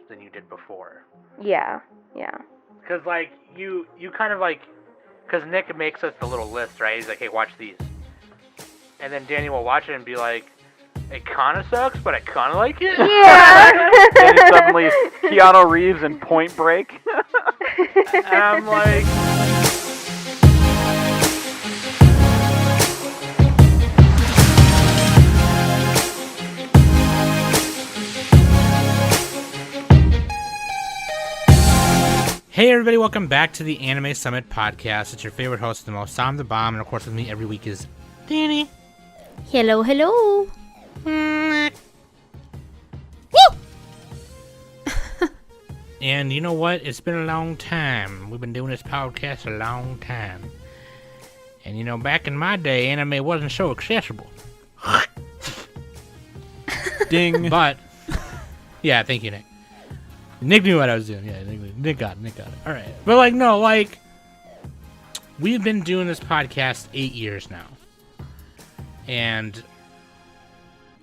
than you did before. Yeah. Because, like, you kind of, like... Because Nick makes us the little list, right? He's like, hey, watch these. And then Danny will watch it and be like, it kind of sucks, but I kind of like it. Yeah. And suddenly Keanu Reeves in Point Break. And I'm like... Hey everybody, welcome back to the Anime Summit Podcast. It's your favorite host, the most, Sam the Bomb, and of course with me every week is Danny. Hello. Woo! And you know what? It's been a long time. We've been doing this podcast a long time. And you know, back in my day, anime wasn't so accessible. Ding. But, yeah, thank you, Nick. Nick knew what I was doing. Yeah, Nick got it. All right. But, like, no, like, we've been doing this podcast 8 years now. And,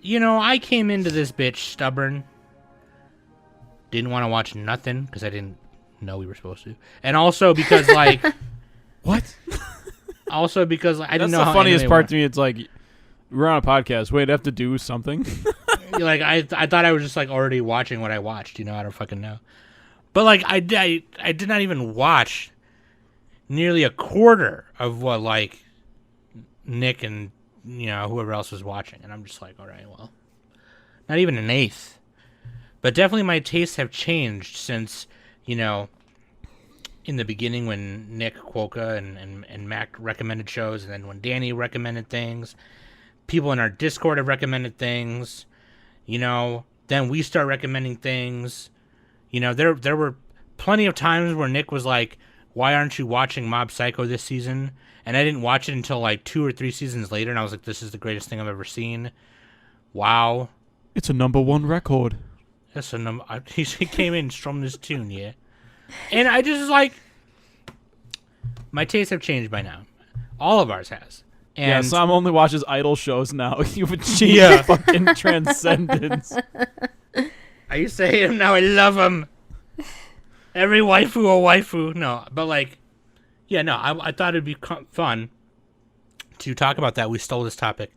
you know, I came into this bitch stubborn. Didn't want to watch nothing because I didn't know we were supposed to. And also because, like... What? Also because I didn't know how That's the funniest anime part worked. to me. It's like, we're on a podcast. Wait, I have to do something? Like, I thought I was just, like, already watching what I watched. You know, I don't fucking know. But, like, I did not even watch nearly a quarter of what, like, Nick and, you know, whoever else was watching. And I'm just like, all right, well, not even an eighth. But definitely my tastes have changed since, you know, in the beginning when Nick, Quokka, and Mac recommended shows, and then when Danny recommended things. People in our Discord have recommended things. You know, then we start recommending things. You know, there were plenty of times where Nick was like, why aren't you watching Mob Psycho this season? And I didn't watch it until like 2 or 3 seasons later, and I was like, this is the greatest thing I've ever seen. Wow. It's a #1 record. That's a number. He came in and strummed this tune, yeah. And I just like, my tastes have changed by now. All of ours has. And yeah, Sam only watches idol shows now. You've achieved fucking transcendence. I used to hate him, now I love him. Every waifu a waifu. No, but like, yeah, no, I thought it'd be fun to talk about that. We stole this topic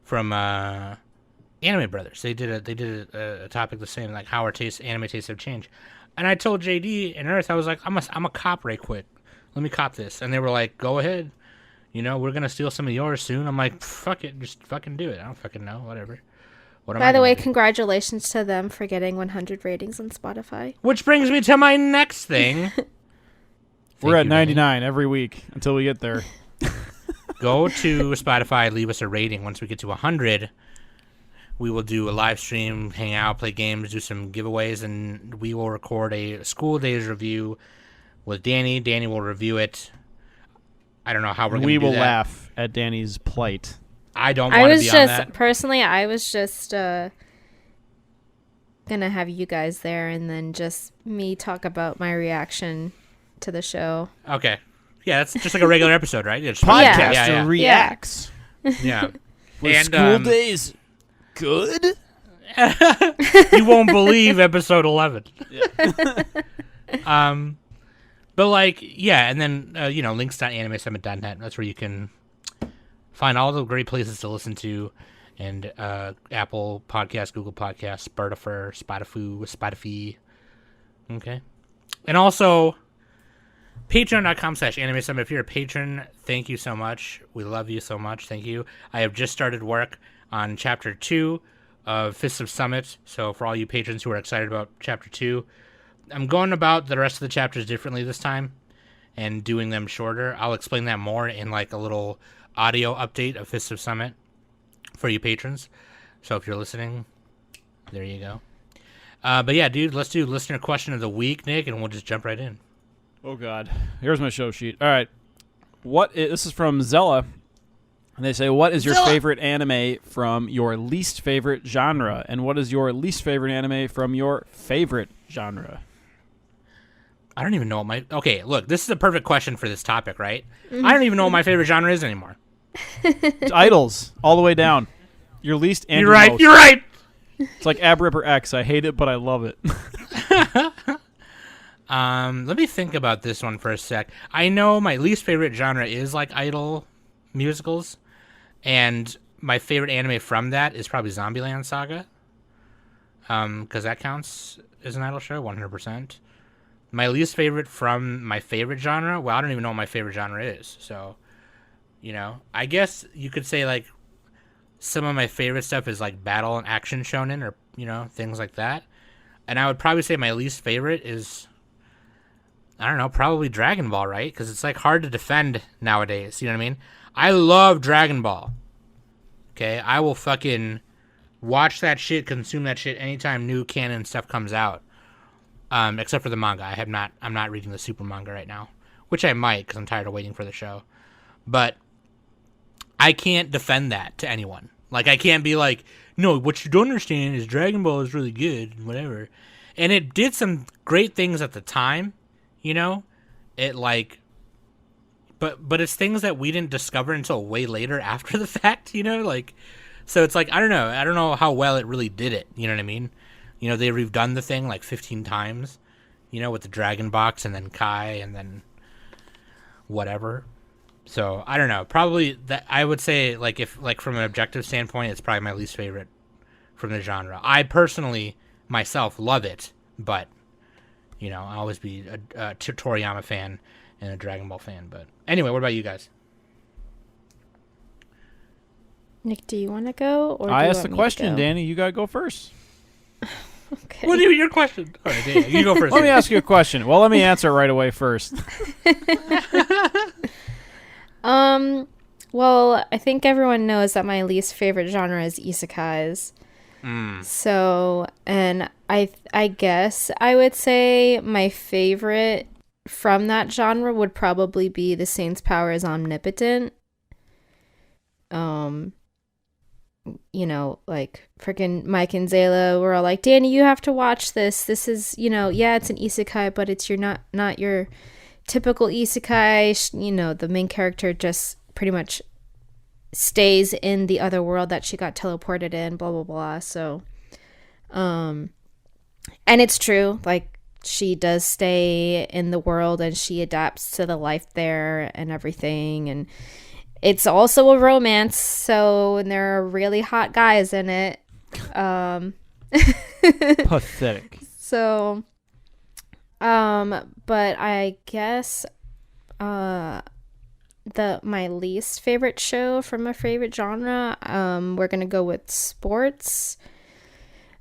from Anime Brothers. They did a topic the same, like how our anime tastes have changed. And I told JD and Earth, I was like, I'm a cop right quick. Let me cop this. And they were like, go ahead. You know, we're going to steal some of yours soon. I'm like, fuck it. Just fucking do it. I don't fucking know. Whatever. By the way, congratulations to them for getting 100 ratings on Spotify. Which brings me to my next thing. We're at 99 every week until we get there. Go to Spotify, leave us a rating. Once we get to 100, we will do a live stream, hang out, play games, do some giveaways, and we will record a School Days review with Danny. Danny will review it. I don't know how we're going to do that. We will laugh at Danny's plight. I don't want to be on that. Personally, I was just going to have you guys there and then just me talk about my reaction to the show. Okay. Yeah, that's just like a regular episode, right? It's Podcaster reacts. Yeah. Was School Days good? You won't believe episode 11. Yeah. But like, yeah, and then, you know, links.animesummit.net. That's where you can find all the great places to listen to. And Apple Podcasts, Google Podcasts, Spotify. Okay. And also, patreon.com/animesummit. If you're a patron, thank you so much. We love you so much. Thank you. I have just started work on Chapter 2 of Fists of Summit. So for all you patrons who are excited about Chapter 2, I'm going about the rest of the chapters differently this time and doing them shorter. I'll explain that more in like a little audio update of Fists of Summit for you patrons. So if you're listening, there you go. But yeah, dude, let's do listener question of the week, Nick, and we'll just jump right in. Oh, God. Here's my show sheet. All right. This is from Zella. And they say, what is your favorite anime from your least favorite genre? And what is your least favorite anime from your favorite genre? I don't even know what my... Okay, look, this is a perfect question for this topic, right? I don't even know what my favorite genre is anymore. It's idols, all the way down. Your least and You're right, most. you're right! It's like Ab Ripper X. I hate it, but I love it. Let me think about this one for a sec. I know my least favorite genre is like idol musicals, and my favorite anime from that is probably Zombieland Saga. Because that counts as an idol show, 100%. My least favorite from my favorite genre, well, I don't even know what my favorite genre is. So, I guess you could say like some of my favorite stuff is like battle and action shonen or, things like that. And I would probably say my least favorite is, I don't know, probably Dragon Ball, right? Because it's like hard to defend nowadays. You know what I mean? I love Dragon Ball. Okay, I will fucking watch that shit, consume that shit anytime new canon stuff comes out. Except for the manga. I'm not reading the super manga right now, which I might because I'm tired of waiting for the show. But I can't defend that to anyone. Like, I can't be like, no, what you don't understand is Dragon Ball is really good and whatever. And it did some great things at the time, It like, but it's things that we didn't discover until way later after the fact, Like, so it's like, I don't know how well it really did it. You know what I mean? They redone the thing like 15 times, with the Dragon Box and then Kai and then whatever. So I don't know. Probably that I would say like if like from an objective standpoint, it's probably my least favorite from the genre. I personally myself love it, but I'll always be a Toriyama fan and a Dragon Ball fan. But anyway, what about you guys? Nick, do you want to go? Or I asked the question, Danny. You gotta go first. Okay. What is your question? All right, Danny, you go first. Let me ask you a question. Well, let me answer it right away first. Well, I think everyone knows that my least favorite genre is isekais. So, and I guess I would say my favorite from that genre would probably be The Saint's Power is Omnipotent. Like freaking Mike and Zayla were all like, Danny, you have to watch this. This is, yeah, it's an isekai, but it's not your typical isekai. The main character just pretty much stays in the other world that she got teleported in, blah, blah, blah. So, and it's true. Like, she does stay in the world and she adapts to the life there and everything. And it's also a romance, and there are really hot guys in it. Pathetic. So, but I guess, my least favorite show from a favorite genre, we're gonna go with sports.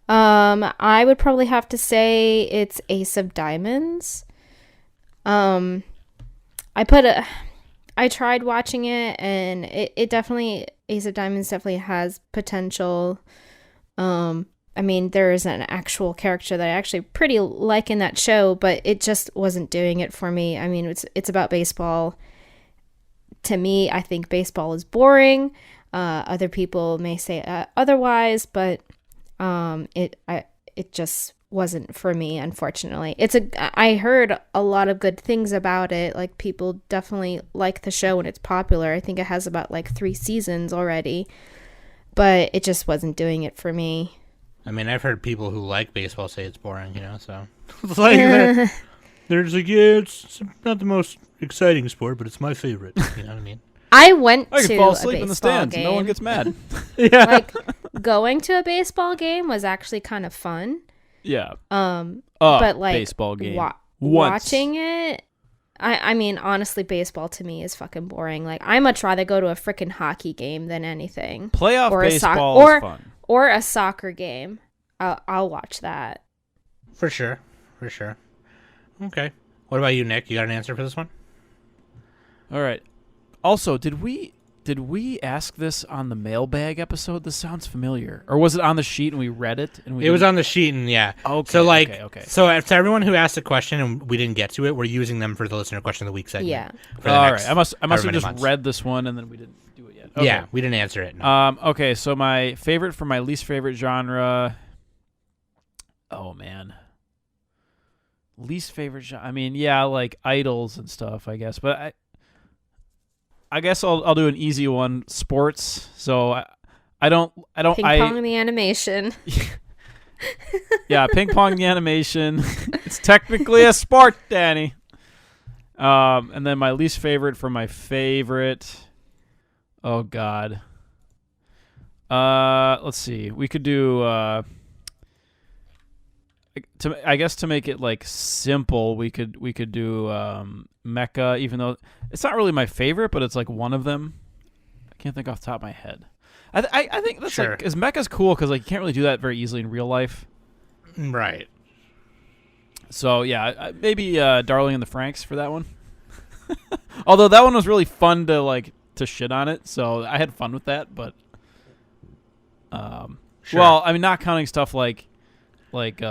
I would probably have to say it's Ace of Diamonds. I tried watching it, and it definitely, Ace of Diamonds definitely has potential. I mean, there is an actual character that I actually pretty like in that show, but it just wasn't doing it for me. I mean, it's about baseball. To me, I think baseball is boring. Other people may say otherwise, but it just wasn't for me, unfortunately. I heard a lot of good things about it. Like, people definitely like the show and it's popular. I think it has about like 3 seasons already, but it just wasn't doing it for me. I mean, I've heard people who like baseball say it's boring, so it's like they're just like, yeah, it's not the most exciting sport, but it's my favorite. You know what I mean? I went I to can fall a asleep in the baseball stands. game. No one gets mad. Yeah. Like, going to a baseball game was actually kind of fun. Yeah. But like baseball game. Watching it, I mean, honestly, baseball to me is fucking boring. Like, I much rather go to a freaking hockey game than anything. Playoff or baseball is fun. Or a soccer game. I'll watch that. For sure. Okay. What about you, Nick? You got an answer for this one? All right. Also, did we ask this on the mailbag episode? This sounds familiar. Or was it on the sheet and we read it? And it was on the sheet, and yeah. Okay. So okay. So to everyone who asked a question and we didn't get to it, we're using them for the listener question of the week segment. Yeah. All right. I must have just months. read this one and then we didn't do it yet. Okay. Yeah, we didn't answer it. No. Okay. So my favorite from my least favorite genre. Oh man. Least favorite genre. I mean, yeah, like idols and stuff, I guess. But I guess I'll do an easy one. Sports. So I don't. Ping pong the animation. Yeah, ping pong the animation. It's technically a sport, Danny. And then my least favorite from my favorite. Oh God. Let's see. We could do. I guess to make it like simple, we could do Mecha, even though it's not really my favorite, but it's like one of them. I can't think off the top of my head. I think that's Sure. like, because Mecha's cool because like you can't really do that very easily in real life. Right. So yeah, maybe Darling in the Franxx for that one. Although that one was really fun to shit on it, so I had fun with that. But Sure. well, I mean, not counting stuff like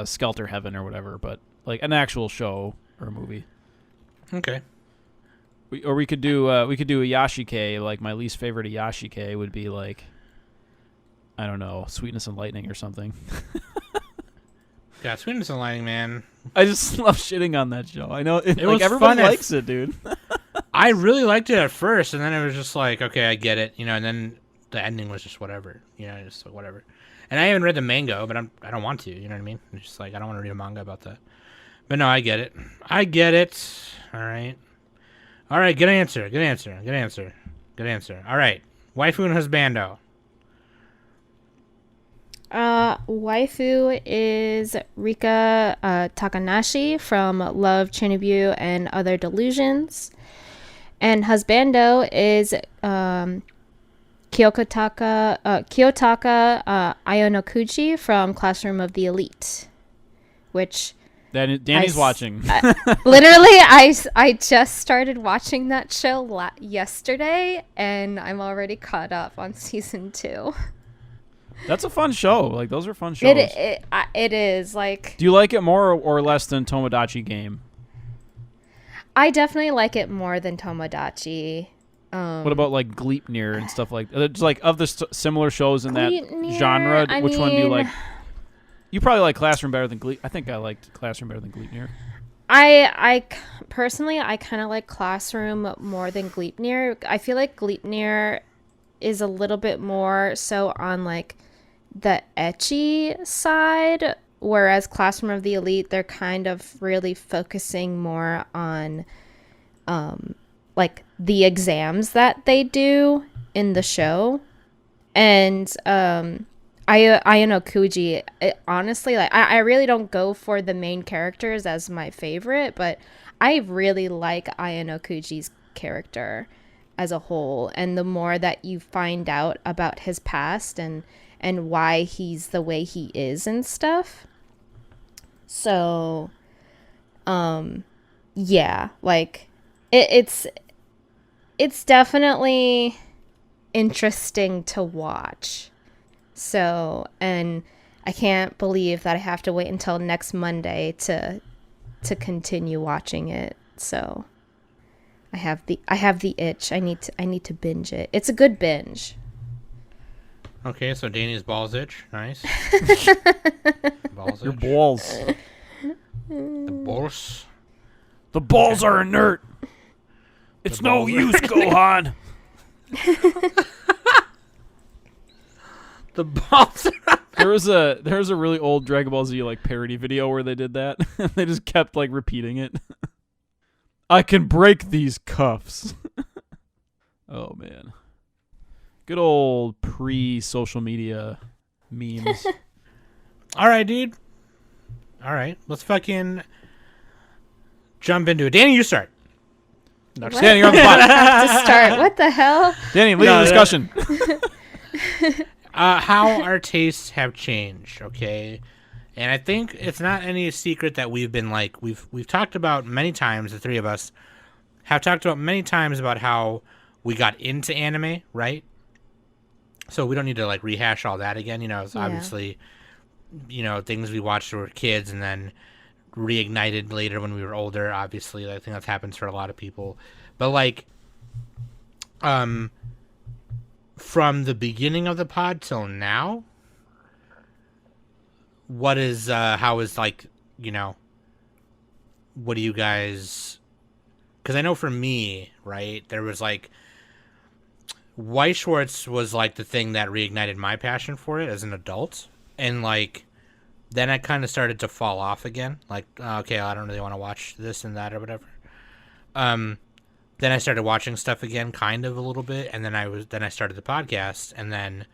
Skelter Heaven or whatever, but like an actual show or a movie. Okay. We could do a Yashike. Like my least favorite Yashike would be like, I don't know, Sweetness and Lightning or something. Yeah, Sweetness and Lightning, man. I just love shitting on that show. I know It like was everybody fun likes it, dude. I really liked it at first, and then it was just like, okay, I get it, and then the ending was just whatever, just like whatever. And I haven't read the manga, but I don't want to, you know what I mean? It's just like, I don't want to read a manga about that. But no, I get it. All right. All right, good answer. All right. Waifu and Husbando. Waifu is Rika Takanashi from Love, Chernobyl, and Other Delusions. And Husbando is Kiyotaka Ayonokuchi from Classroom of the Elite, which Danny's watching. literally, I just started watching that show yesterday, and I'm already caught up on season 2. That's a fun show. Like those are fun shows. It is like. Do you like it more or less than Tomodachi Game? I definitely like it more than Tomodachi. What about like Gleipnir and stuff like that? Just like of the similar shows in that Gleipnir, genre, which one do you like? mean, You probably like Classroom better than Gleip. I think I liked Classroom better than Gleipnir. I personally, I kind of like Classroom more than Gleipnir. I feel like Gleipnir is a little bit more so on like the ecchi side, whereas Classroom of the Elite, they're kind of really focusing more on like the exams that they do in the show. And Ayano Kuji, honestly, like I really don't go for the main characters as my favorite, but I really like Ayano Kuji's character as a whole, and the more that you find out about his past and why he's the way he is and stuff. So yeah, like it's definitely interesting to watch. So, and I can't believe that I have to wait until next Monday to continue watching it. So, I have the itch. I need to binge it. It's a good binge. Okay, so Danny's balls itch. Nice. Balls Your itch. balls. The balls. The balls are inert. It's no balls are- use, Gohan. The balls. There was a really old Dragon Ball Z like parody video where they did that. They just kept like repeating it. I can break these cuffs. Oh man. Good old pre-social media memes. All right, dude. All right, let's fucking jump into it. Danny, you start. No, just Danny, you're on the spot. To start, what the hell? Danny, lead No, the discussion. How our tastes have changed, okay? And I think it's not any secret that we've been like we've talked about many times. The three of us have talked about many times about how we got into anime, right? So we don't need to like rehash all that again. It's obviously things we watched when we were kids and then reignited later when we were older. Obviously, I think that happens for a lot of people. But like, from the beginning of the pod till now, what is how is like what do you guys? Because I know for me, right, there was like White Schwartz was like the thing that reignited my passion for it as an adult, and like then I kind of started to fall off again. Like, okay, I don't really want to watch this and that or whatever. Then I started watching stuff again, kind of a little bit, and then I started the podcast, and then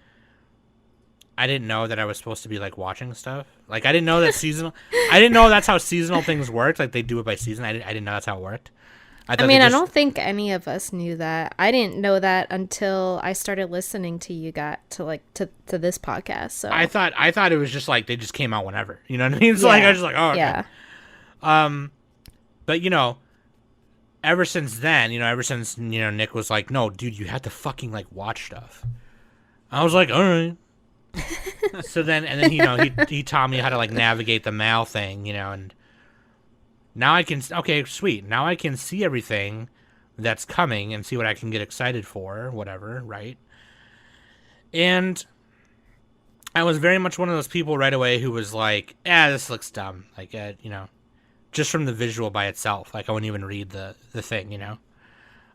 I didn't know that I was supposed to be like watching stuff. Like, I didn't know that I didn't know that's how seasonal things worked. Like, they do it by season. I didn't know that's how it worked. I don't think any of us knew that. I didn't know that until I started listening to you to this podcast. So I thought it was just like they just came out whenever. You know what I mean? It's like I was just like, oh, okay. Yeah. But ever since then, ever since Nick was like, no, dude, you have to fucking like watch stuff. I was like, all right. So then he taught me how to like navigate the mail thing, and now I can, okay, sweet. Now I can see everything that's coming and see what I can get excited for, whatever, right? And I was very much one of those people right away who was like, this looks dumb. Like, just from the visual by itself. Like, I wouldn't even read the thing,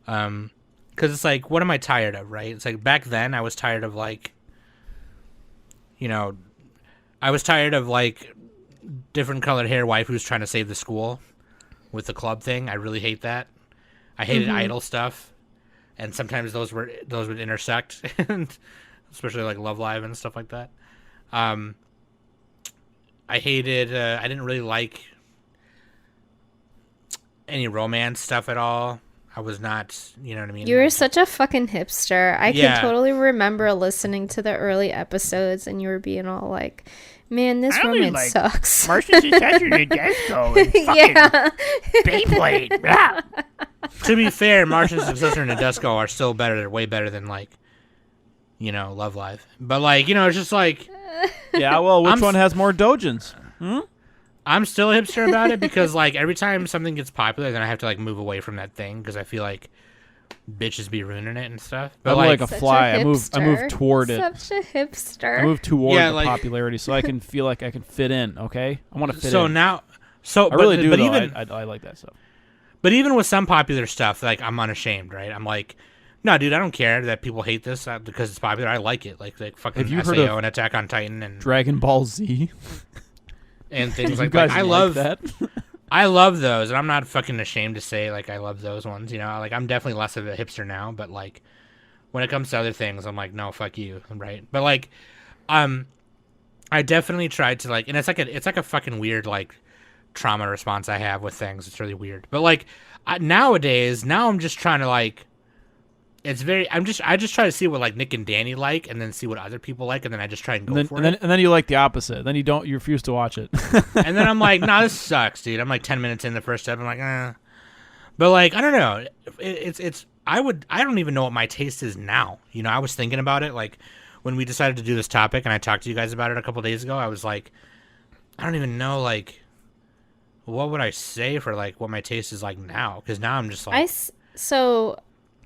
because it's like, what am I tired of, right? It's like, back then I was tired of like, I was tired of like different colored hair waifus trying to save the school with the club thing. I really hate that. I hated idol stuff, and sometimes those would intersect, and especially like Love Live and stuff like that. I hated. I didn't really like any romance stuff at all. I was not, you know what I mean? You were such a fucking hipster. I can totally remember listening to the early episodes, and you were being all like, man, this romance sucks. Martian Successor to Disco and fucking Beyblade. Blah. To be fair, Martian Successor and Nadesco are still better. They're way better than like, Love Live. But like, it's just like, yeah. Well, which one has more dojins? I'm still a hipster about it because like every time something gets popular, then I have to like move away from that thing because I feel like bitches be ruining it and stuff. But I'm like a fly. I move toward it. Such a hipster. I move toward the popularity so I can feel like I can fit in. Okay, I want to fit in. I really do. But even I like that stuff. But even with some popular stuff, like I'm unashamed, right? I'm like, no, dude, I don't care that people hate this because it's popular. I like it, like fucking Have you SAO heard of and Attack on Titan and Dragon Ball Z and things like that. I love that. I love those, and I'm not fucking ashamed to say like I love those ones. Like I'm definitely less of a hipster now, but like when it comes to other things, I'm like, no, fuck you, right? But like, I definitely tried to like, and it's like a fucking weird like trauma response I have with things. It's really weird, but like nowadays, now I'm just trying to like. I just try to see what like Nick and Dannie like, and then see what other people like, and then I just try and go for it. And then you like the opposite. Then you refuse to watch it. And then I'm like, nah, this sucks, dude. I'm like 10 minutes in the first step. I'm like, But like, I don't know. I don't even know what my taste is now. I was thinking about it like when we decided to do this topic, and I talked to you guys about it a couple days ago. I was like, I don't even know like what would I say for like what my taste is like now, because now I'm just like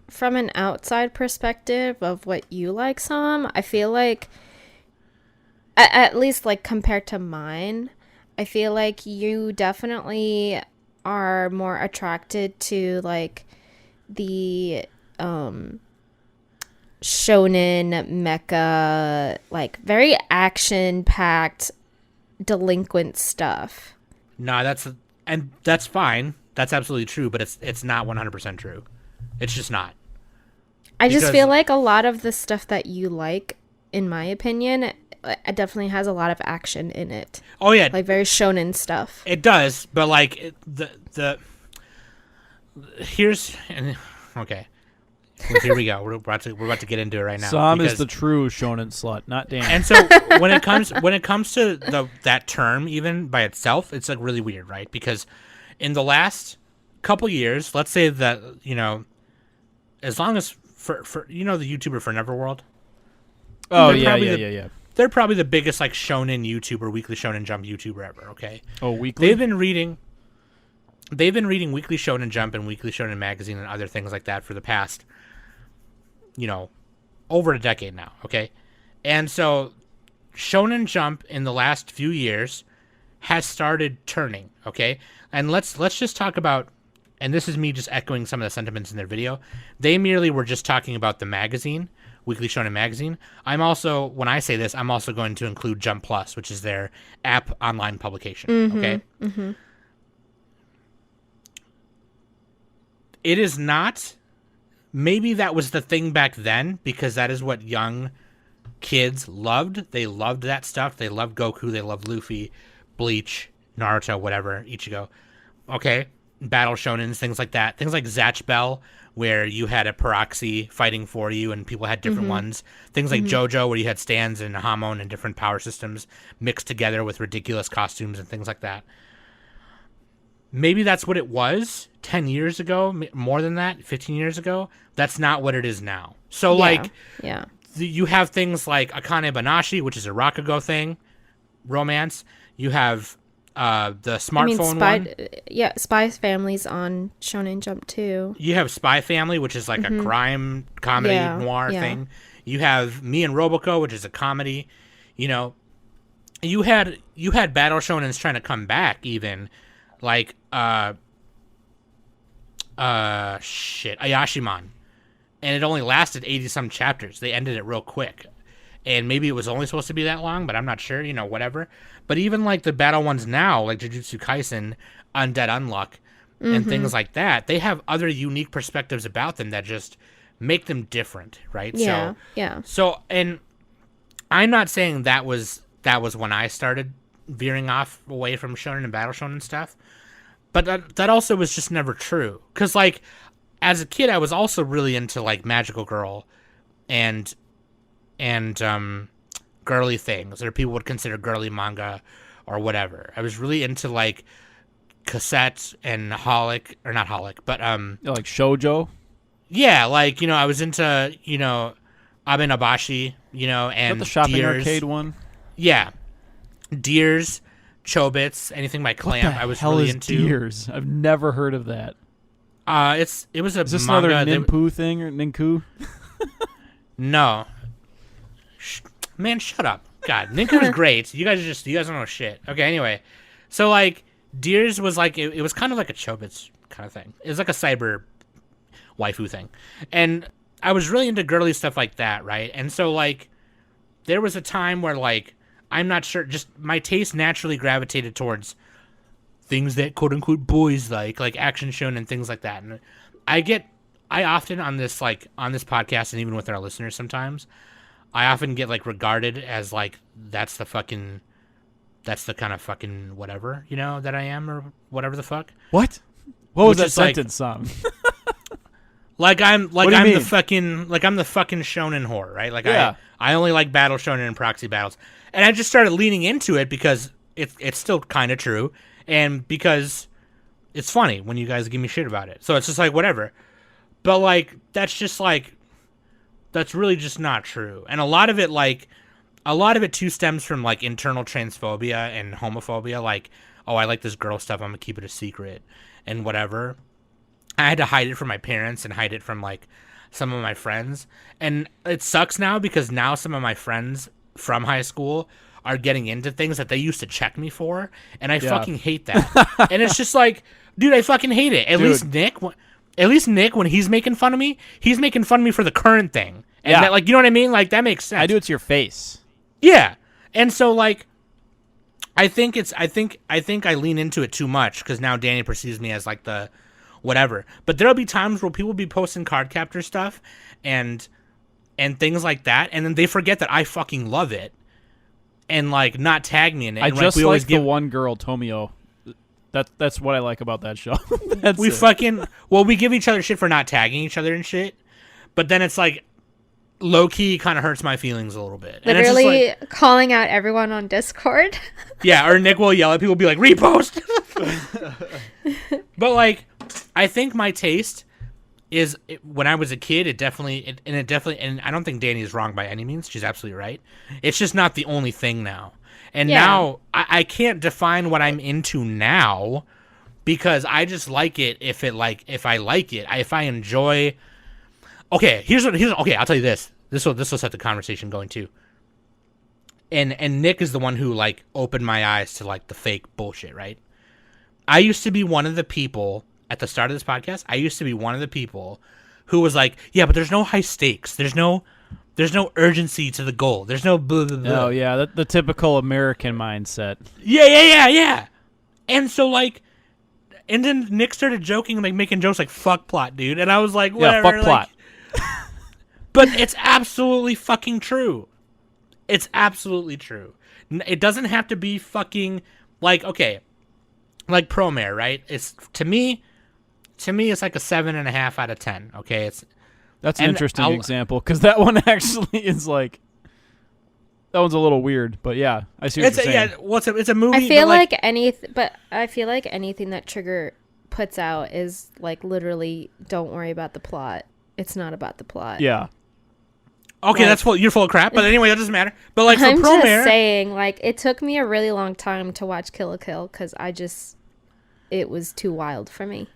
from an outside perspective of what you like, Sam, I feel like, at least like compared to mine, I feel like you definitely are more attracted to like the shonen mecha, like very action-packed delinquent stuff. No, that's fine. That's absolutely true, but it's not 100% true. It's just not. I just feel like a lot of the stuff that you like, in my opinion, it definitely has a lot of action in it. Oh yeah, like very shonen stuff. It does, but like okay. Well, here we go. We're about to get into it right now. Sam is the true shonen slut, not Dannie. And so when it comes to that term, even by itself, it's like really weird, right? Because in the last couple years, let's say that as long as for the YouTuber for Neverworld. Oh yeah. They're probably the biggest like shonen YouTuber, Weekly Shonen Jump YouTuber ever. Okay. Oh, weekly. They've been reading Weekly Shonen Jump and Weekly Shonen Magazine and other things like that for the past, over a decade now. Okay, and so Shonen Jump in the last few years has started turning. Okay, and let's just talk about. And this is me just echoing some of the sentiments in their video. They merely were just talking about the magazine. Weekly Shonen Magazine. I'm also, when I say this, I'm also going to include Jump Plus, which is their app online publication. Okay. It is not. Maybe that was the thing back then because that is what young kids loved. They loved that stuff. They loved Goku. They loved Luffy, Bleach, Naruto, whatever, Ichigo. Okay. Battle shonens, things like that. Things like Zatch Bell, where you had a Peroxy fighting for you and people had different ones. Things like JoJo, where you had stands and Hamon and different power systems mixed together with ridiculous costumes and things like that. Maybe that's what it was 10 years ago, more than that, 15 years ago. That's not what it is now. So, you have things like Akane Banashi, which is a Rakugo thing, romance. You have the smartphone one. Yeah, Spy Family's on Shonen Jump too. You have Spy Family, which is like a crime comedy noir thing. You have Me and Roboco, which is a comedy. You know, you had battle shonens trying to come back even. Like, Ayashimon. And it only lasted 80-some chapters. They ended it real quick. And maybe it was only supposed to be that long, but I'm not sure, you know, whatever. But even, like, the battle ones now, like Jujutsu Kaisen, Undead Unluck, and things like that, they have other unique perspectives about them that just make them different, right? Yeah, So, and I'm not saying that was when I started veering off away from shonen and battle shonen stuff, but that also was just never true. Because, like, as a kid, I was also really into, like, Magical Girl and girly things, or people would consider girly manga or whatever. I was really into, like, Cassette and Holic, or not Holic, but like shoujo. Yeah, like, you know, I was into, you know, Abenabashi, you know, and the shopping Deers. arcade one. Yeah, Deers, Chobits, anything by Clamp. I was really into. Deers? I've never heard of that. It was a Is this manga. another Ninpu thing or Ninku? No. Man, shut up. God, Ninku was great. You guys don't know shit. Okay, anyway. So, like, Deers was like, it was kind of like a Chobits kind of thing. It was like a cyber waifu thing. And I was really into girly stuff like that, right? And so, like, there was a time where, like, I'm not sure, just my taste naturally gravitated towards things that quote-unquote boys like action shonen and things like that. And I often on this podcast, and even with our listeners sometimes, I often get, like, regarded as, like, that's the kind of fucking whatever, you know, that I am, or whatever the fuck. What? What was Which that is, like, sentence, Sam? I'm the mean? fucking shonen whore, right? Like, Yeah. I only like battle shonen and proxy battles. And I just started leaning into it because it's still kind of true, and because it's funny when you guys give me shit about it. So it's just like, whatever. But, like, that's really just not true. And a lot of it too stems from, like, internal transphobia and homophobia. Like, oh, I like this girl stuff, I'm gonna keep it a secret and whatever. I had to hide it from my parents and hide it from, like, some of my friends. And it sucks now because now some of my friends from high school are getting into things that they used to check me for, and I fucking hate that. And it's just like, dude, I fucking hate it. At least Nick, when he's making fun of me for the current thing. And that, like, you know what I mean? Like, that makes sense. I do it to your face. Yeah. And so, like, I think I lean into it too much because now Danny perceives me as, like, the whatever. But there'll be times where people will be posting card captor stuff and things like that, and then they forget that I fucking love it and, like, not tag me in it. I and, just we always the one girl, Tomio. That's what I like about that show. We give each other shit for not tagging each other and shit, but then it's like low key kind of hurts my feelings a little bit. Literally, and it's just, like, calling out everyone on Discord. Yeah, or Nick will yell at people, be like, repost. But, like, I think my taste is, when I was a kid, it definitely, and I don't think Danny is wrong by any means. She's absolutely right. It's just not the only thing now. And now I can't define what I'm into now because I just like it if I like it, if I enjoy. Okay, okay, I'll tell you this. This will set the conversation going too. And Nick is the one who, like, opened my eyes to, like, the fake bullshit, right? I used to be one of the people at the start of this podcast. I used to be one of the people who was like, yeah, but there's no high stakes. There's no There's no urgency to the goal. There's no blah, blah, blah. Oh yeah, the typical American mindset. Yeah. And so like, and then Nick started joking, like making jokes like "fuck plot, dude," and I was like, whatever. Yeah, fuck plot. But it's absolutely fucking true. It's absolutely true. It doesn't have to be fucking like okay, like Promare, right? It's to me, it's like a 7.5 out of 10. Okay, That's an interesting example because that one actually is like that one's a little weird, but yeah, I see what you're saying. Yeah, it's a movie. I feel like anything that Trigger puts out is like literally don't worry about the plot. It's not about the plot. Yeah. Okay, you're full of crap. But anyway, that doesn't matter. But like for I'm Promare, just saying, like it took me a really long time to watch Kill la Kill because it was too wild for me.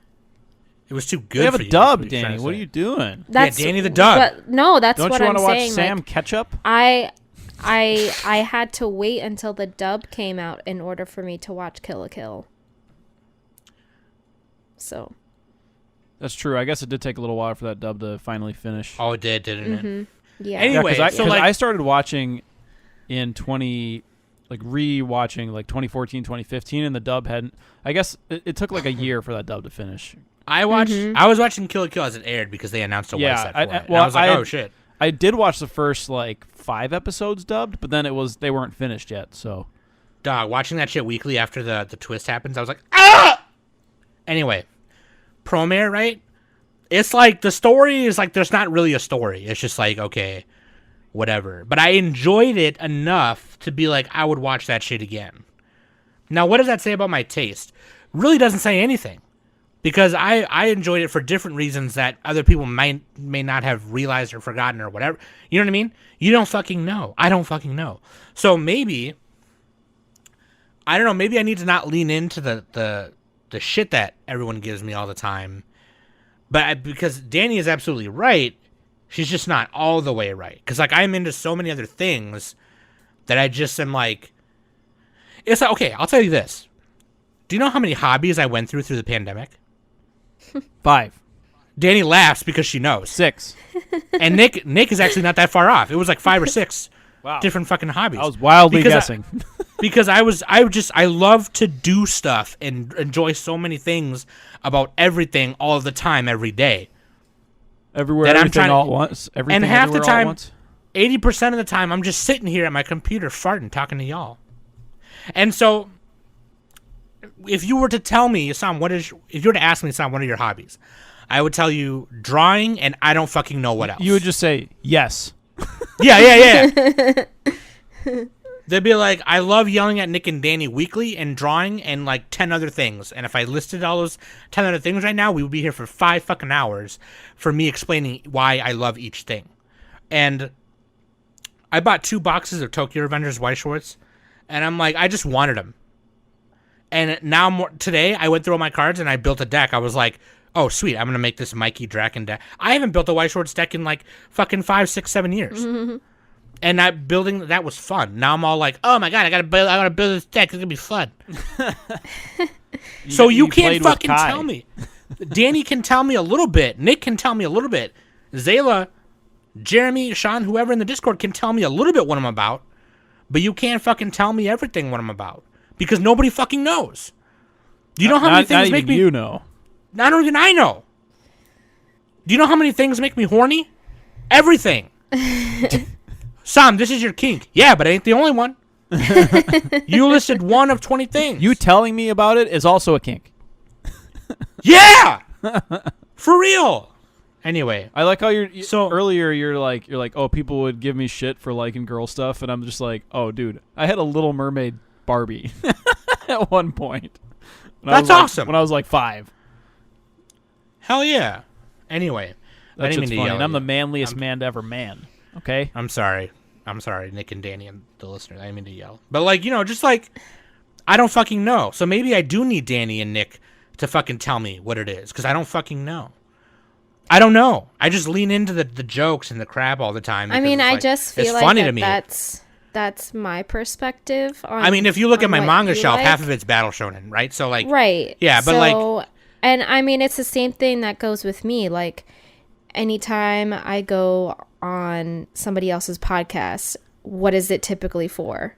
it was too good. We have for a you, dub, that's what you're trying Danny. to What are say. you doing? Danny the dub. But no, that's Don't what you I'm want to watch saying. Sam Like, Ketchup? I had to wait until the dub came out in order for me to watch Kill la Kill. So. That's true. I guess it did take a little while for that dub to finally finish. Oh, it did, didn't it? Yeah. Anyway, because so like I started watching in re-watching like 2014, 2015, and the dub hadn't. I guess it took like a year for that dub to finish. I was watching Kill la Kill as it aired because they announced a Yeah, white set for it. well, I was like, oh shit. I did watch the first like 5 episodes dubbed, but then they weren't finished yet. So, Dog, watching that shit weekly after the twist happens, I was like, ah! Anyway, Promare, right? It's like the story is like there's not really a story. It's just like, okay, whatever. But I enjoyed it enough to be like, I would watch that shit again. Now, what does that say about my taste? Really doesn't say anything. Because I enjoyed it for different reasons that other people may not have realized or forgotten or whatever. You know what I mean? You don't fucking know. I don't fucking know. So maybe, I don't know, maybe I need to not lean into the shit that everyone gives me all the time. But because Danny is absolutely right, she's just not all the way right. Because like I'm into so many other things that I just am like, it's like, okay, I'll tell you this. Do you know how many hobbies I went through the pandemic? 5, Danny laughs because she knows. 6. And Nick is actually not that far off. It was like 5 or 6 Wow. different fucking hobbies. I was wildly Because guessing. because I love to do stuff and enjoy so many things about everything all the time, every day. Everywhere, that I'm everything trying- all at once. Everything and half the everywhere all at time, once. 80% of the time, I'm just sitting here at my computer farting, talking to y'all. And so, if you were to tell me, Sam, if you were to ask me, Sam, what are your hobbies? I would tell drawing, and I don't fucking know what else. You would just say yes. Yeah. They'd be like, I love yelling at Nick and Danny weekly and drawing and like 10 other things. And if I listed all those 10 other things right now, we would be here for 5 fucking hours for me explaining why I love each thing. And I bought 2 boxes of Tokyo Revengers white shorts, and I'm like, I just wanted them. And now today, I went through all my cards and I built a deck. I was like, oh, sweet, I'm going to make this Mikey Draken deck. I haven't built a white shorts deck in like fucking 5, 6, 7 years. And building that was fun. Now I'm all like, oh my god, I gotta build this deck. It's gonna be fun. So you can't fucking tell me. Danny can tell me a little bit. Nick can tell me a little bit. Zayla, Jeremy, Sean, whoever in the Discord can tell me a little bit what I'm about. But you can't fucking tell me everything what I'm about because nobody fucking knows. Do you know how many things make me? You know. Not even I know. Do you know how many things make me horny? Everything. Sam, this is your kink. Yeah, but it ain't the only one. You listed 1 of 20 things. You telling me about it is also a kink. Yeah! For real. Anyway. I like how So earlier you're like, oh, people would give me shit for liking girl stuff, and I'm just like, oh, dude, I had a Little Mermaid Barbie at one point. That's awesome. When I was like 5. Hell yeah. Anyway. That shit's funny. And I'm the manliest man to ever man. Okay? I'm sorry, Nick and Danny and the listeners. I didn't mean to yell. But, like, just like, I don't fucking know. So maybe I do need Danny and Nick to fucking tell me what it is, because I don't fucking know. I don't know. I just lean into the jokes and the crap all the time. I mean, I just feel like funny to me. That's my perspective on. I mean, if you look at my manga shelf, like. half of it's Battle Shonen, right? So, like, right. Yeah, but like, and I mean, it's the same thing that goes with me. Like, anytime I go on somebody else's podcast, what is it typically for?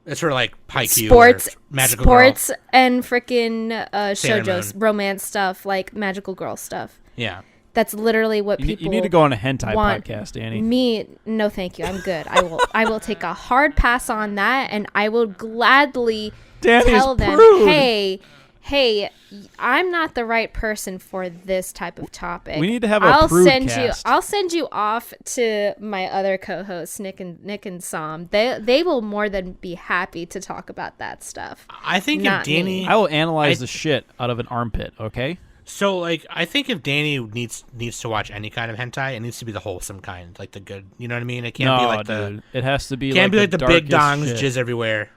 It's for like Haikyuu Sports, or Magical sports, Girl. and freaking Sailor shoujo Moon. romance stuff, like magical girl stuff. Yeah. That's literally what You people need to go on a hentai want. podcast, Danny. Me, no, thank you. I'm good. I will take a hard pass on that, and I will gladly Danny's tell them, prude. hey, I'm not the right person for this type of topic. We need to have a prude cast. I'll send you off to my other co-hosts, Nick and Sam. They will more than be happy to talk about that stuff. I think Not if Danny... me. I will analyze the shit out of an armpit, okay? So, like, I think if Danny needs to watch any kind of hentai, it needs to be the wholesome kind, like the good. You know what I mean? It can't be like dude. It has to be can't be like the big darkest dongs, shit. jizz everywhere,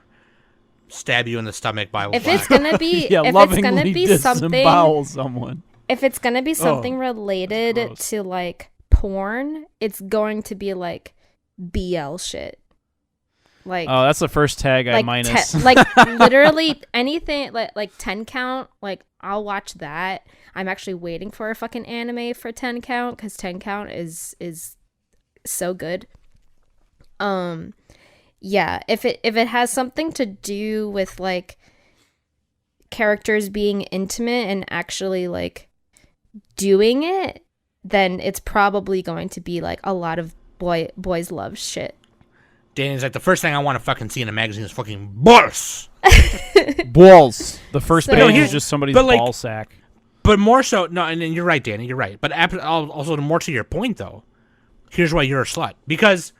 stab you in the stomach by If black. it's gonna be, Yeah, if it's lovingly gonna be disembowel something, someone. if it's gonna be something related gross. to like porn, it's going to be like BL shit. Like, Oh, that's the first tag I like minus. like literally anything like 10 count, like I'll watch that. I'm actually waiting for a fucking anime for 10 count because 10 count is so good. Yeah, if it has something to do with like characters being intimate and actually like doing it, then it's probably going to be like a lot of boys love shit. Danny's like, the first thing I want to fucking see in a magazine is fucking balls. Balls. The first So- page No, is just somebody's but, like- ball sack. But more so, no, and you're right, Danny, you're right. But also, more to your point, though, here's why you're a slut. Because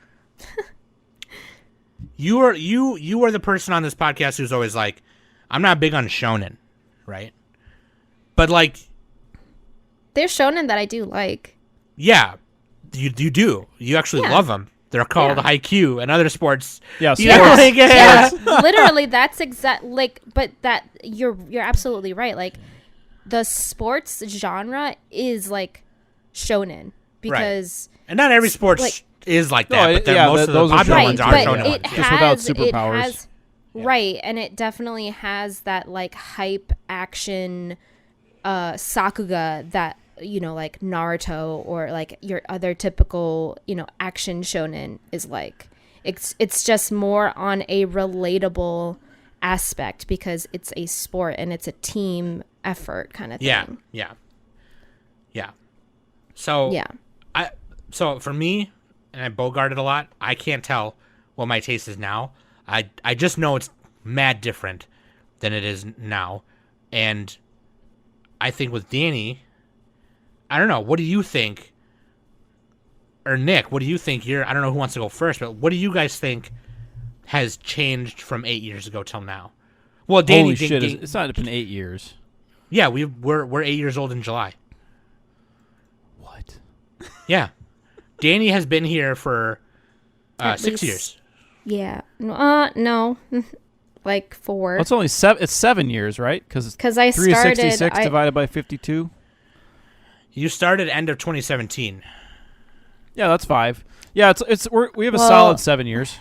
you are the person on this podcast who's always like, I'm not big on shonen, right? But like, There's shonen that I do like. yeah, you do. You actually Yeah. love them. They're called Yeah. Haikyuu and other sports. Yeah, You know, sports. like, Yeah, literally, that's exact. Like, but that you're absolutely right. Like, the sports genre is like shonen because and not every sports like- is like No, that. But then yeah, most of the those are popular shonen ones too. are but shonen it ones. Just without has superpowers. right, and it definitely has that like hype action sakuga that like Naruto or like your other typical action shonen is like. It's just more on a relatable aspect because it's a sport and it's a team effort kind of thing. Yeah. So Yeah. So for me, and I bogarted a lot, I can't tell what my taste is now. I just know it's mad different than it is now. And I think with Danny, I don't know, what do you think? Or Nick, what do you think? I don't know who wants to go first, but what do you guys think has changed from 8 years ago till now? Well, Danny, Holy shit, it's not been 8 years. yeah, we're 8 years old in July. What? Yeah, Danny has been here for At 6 least- years. Yeah. No. Like 4. Well, it's only 7. It's 7 years, right? Because I 366 started. divided by 52. You started end of 2017. Yeah, that's 5. Yeah, we have a Well- solid 7 years.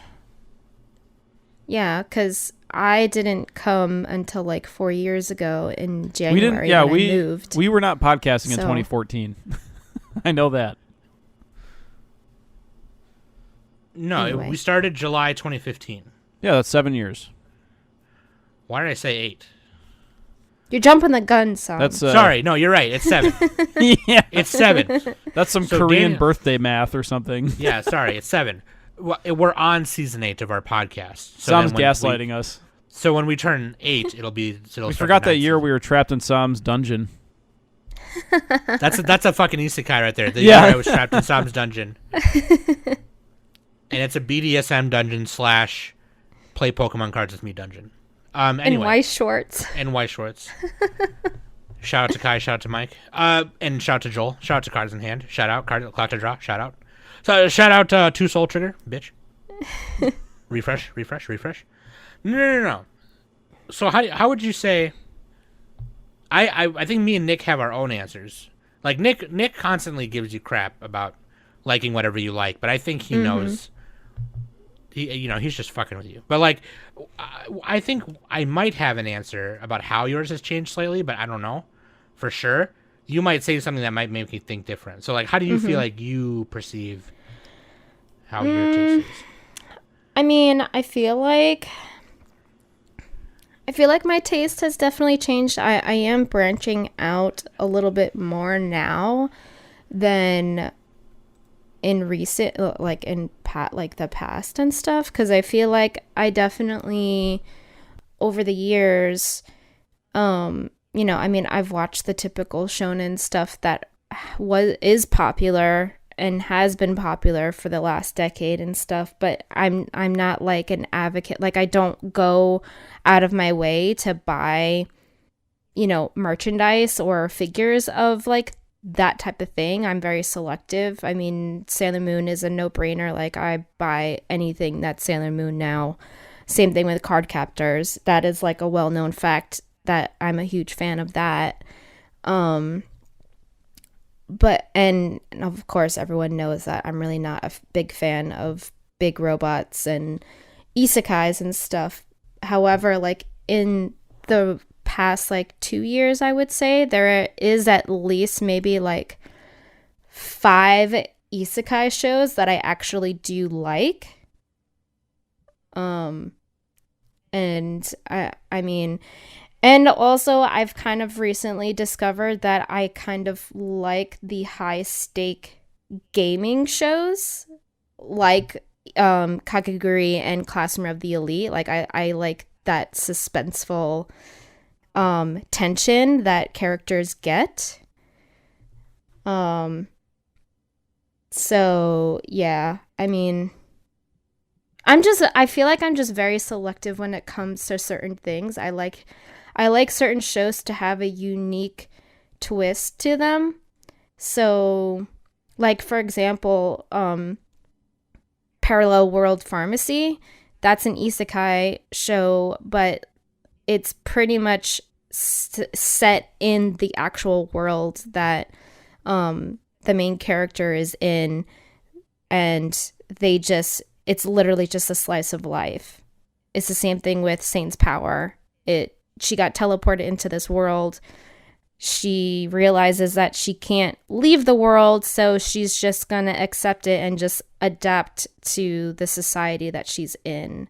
Yeah, because I didn't come until like 4 years ago in We January. didn't. Yeah, when I moved. we were not podcasting in So- 2014. I know that. No, Anyway. we started July 2015. Yeah, that's 7 years. Why did I say 8? You're jumping the gun, son. That's Sorry, no, you're right. It's 7. yeah, It's 7. that's some So Korean Daniel- birthday math or something. Yeah, sorry, it's 7. We're on season 8 of our podcast. So Sam's then when gaslighting us. So when we turn 8, it'll We start forgot the that ninth year season. we were trapped in Sam's dungeon. That's a fucking isekai right there. The Yeah. year I was trapped in Sam's dungeon. And it's a BDSM dungeon / play Pokemon cards with me dungeon. in Anyway, white shorts. and white shorts. Shout out to Kai, shout out to Mike, and shout out to Joel, shout out to Cards in Hand, shout out Clock to Draw, shout out. So shout out to Soul Trigger, bitch. refresh. No. So how would you say? I think me and Nick have our own answers. Like Nick constantly gives you crap about liking whatever you like, but I think he knows. He's just fucking with you. But like, I think I might have an answer about how yours has changed slightly, but I don't know for sure. You might say something that might make me think different. So like, how do you feel like you perceive how your taste is. I mean, I feel like my taste has definitely changed. I am branching out a little bit more now than in recent, like the past and stuff, because I feel like I definitely over the years, I mean, I've watched the typical shonen stuff that is popular and has been popular for the last decade and stuff, but I'm not like an advocate. Like, I don't go out of my way to buy, merchandise or figures of like that type of thing. I'm very selective. I mean, Sailor Moon is a no-brainer. Like, I buy anything that's Sailor Moon now. Same thing with card captors. That is like a well-known fact that I'm a huge fan of that. But of course everyone knows that I'm really not a big fan of big robots and isekais and stuff. However, like in the past like 2 years, I would say there is at least maybe like 5 isekai shows that I actually do like. And I mean, and also I've kind of recently discovered that I kind of like the high stake gaming shows like Kakegurui and Classroom of the Elite. Like I like that suspenseful tension that characters get. So yeah, I mean, I feel like I'm just very selective when it comes to certain things. I like certain shows to have a unique twist to them. So, like, for example, Parallel World Pharmacy, that's an isekai show, but it's pretty much set in the actual world that the main character is in, and it's literally just a slice of life. It's the same thing with Saint's Power. She got teleported into this world. She realizes that she can't leave the world, so she's just gonna accept it and just adapt to the society that she's in.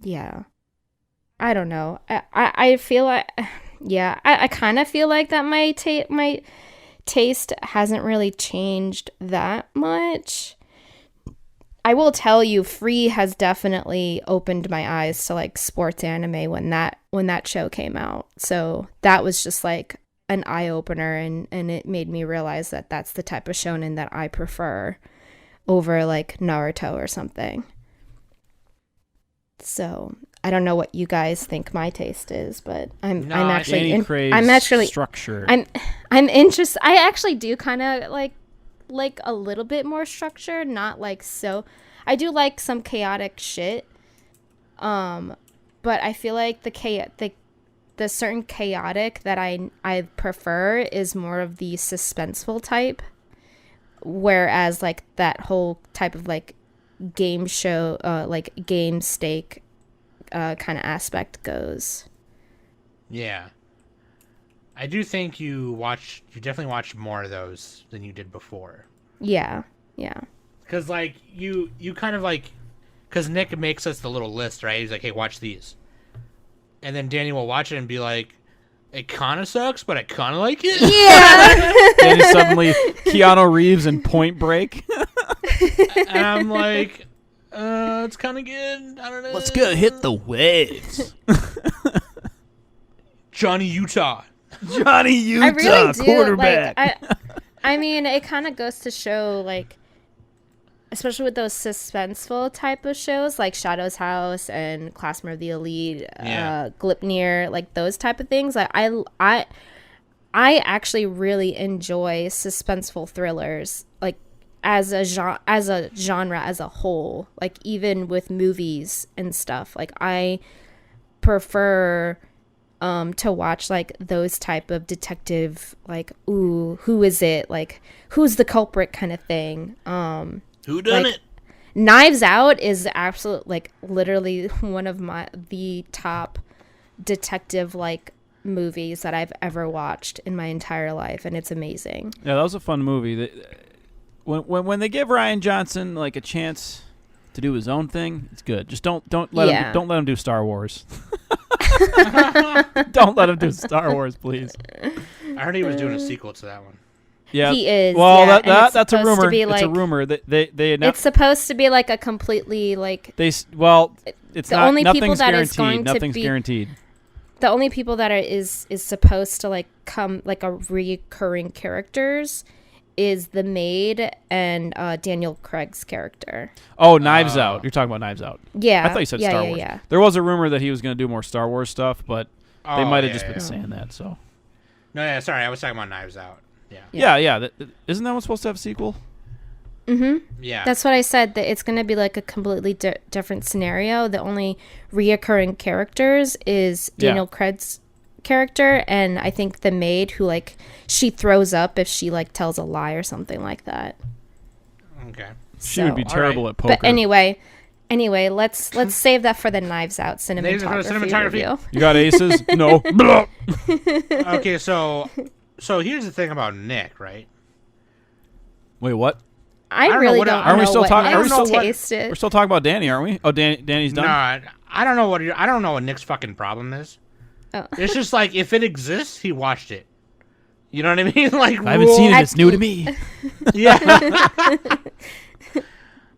Yeah. I don't know. I feel like, yeah, I kind of feel like that my taste hasn't really changed that much. I will tell you, Free has definitely opened my eyes to like sports anime when that show came out. So that was just like an eye opener, and it made me realize that that's the type of shonen that I prefer over like Naruto or something. So I don't know what you guys think my taste is, but I'm actually structure. I'm interested. I actually do kind of like a little bit more structure, not like so. I do like some chaotic shit, but I feel like the certain chaotic that I prefer is more of the suspenseful type, whereas like that whole type of like game show, like game stake kind of aspect goes. Yeah. I do think you definitely watched more of those than you did before. Yeah. Because, like, you kind of, like... Because Nick makes us the little list, right? He's like, hey, watch these. And then Danny will watch it and be like, it kind of sucks, but I kind of like it. Yeah. Danny suddenly Keanu Reeves in Point Break. And I'm like, it's kind of good. I don't know. Let's go hit the waves. Johnny Utah. I really do. Quarterback. Like, I mean, it kind of goes to show, like, especially with those suspenseful type of shows, like Shadow's House and Classroom of the Elite, Gleipnir, like those type of things. Like, I actually really enjoy suspenseful thrillers, like as a genre as a whole. Like, even with movies and stuff, like I prefer to watch like those type of detective, like, ooh, who is it, like who's the culprit kind of thing. Who done like, it? Knives Out is absolute, like, literally one of the top detective like movies that I've ever watched in my entire life, and it's amazing. Yeah, that was a fun movie. when they give Ryan Johnson like a chance to do his own thing, it's good. Just don't let him do Star Wars. Don't let him do Star Wars, please. I heard he was doing a sequel to that one. Yeah, he is. Well, yeah, that's a rumor. It's a rumor that they it's supposed to be like a completely like. It's the not. Only people Nothing's that guaranteed. is going Nothing's to be, guaranteed. The only people that is supposed to like come like a recurring characters is the maid and Daniel Craig's character. Oh, Knives Out. You're talking about Knives Out. Yeah. I thought you said Star Wars. Yeah. There was a rumor that he was going to do more Star Wars stuff, but they might have just been saying that. So. No, yeah, sorry, I was talking about Knives Out. Yeah. Isn't that one supposed to have a sequel? Mm-hmm. Yeah. That's what I said, that it's going to be like a completely different scenario. The only reoccurring characters is Daniel Craig's character, and I think the maid who, like, she throws up if she, like, tells a lie or something like that. Okay. She would be terrible at poker. But anyway, let's save that for the Knives Out cinematography review. You got aces? No. Okay, so here's the thing about Nick, right? Wait, what? I really don't know. Are we still talking? We're still talking about Danny, aren't we? Oh, Danny's done. No, I don't know what Nick's fucking problem is. Oh. It's just like if it exists, he watched it. You know what I mean? Like I haven't seen it. It's new to me. Yeah.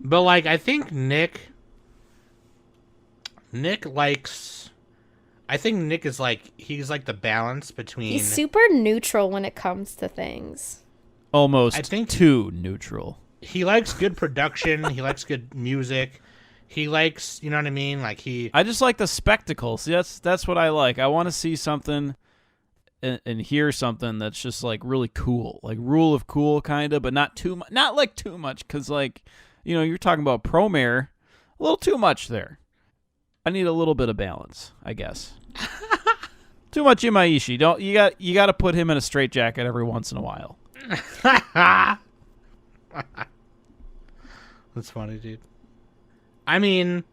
But like, I think Nick likes. I think Nick is like he's like the balance between. He's super neutral when it comes to things. Almost. I think too neutral. He likes good production. He likes good music. He likes, you know what I mean? Like I just like the spectacle. See, that's what I like. I want to see something and hear something that's just like really cool, like Rule of Cool kind of, but not too much. Not like too much, because like, you know, you're talking about Promare, a little too much there. I need a little bit of balance, I guess. Too much Imaishi. You got to put him in a straitjacket every once in a while. That's funny, dude. I mean,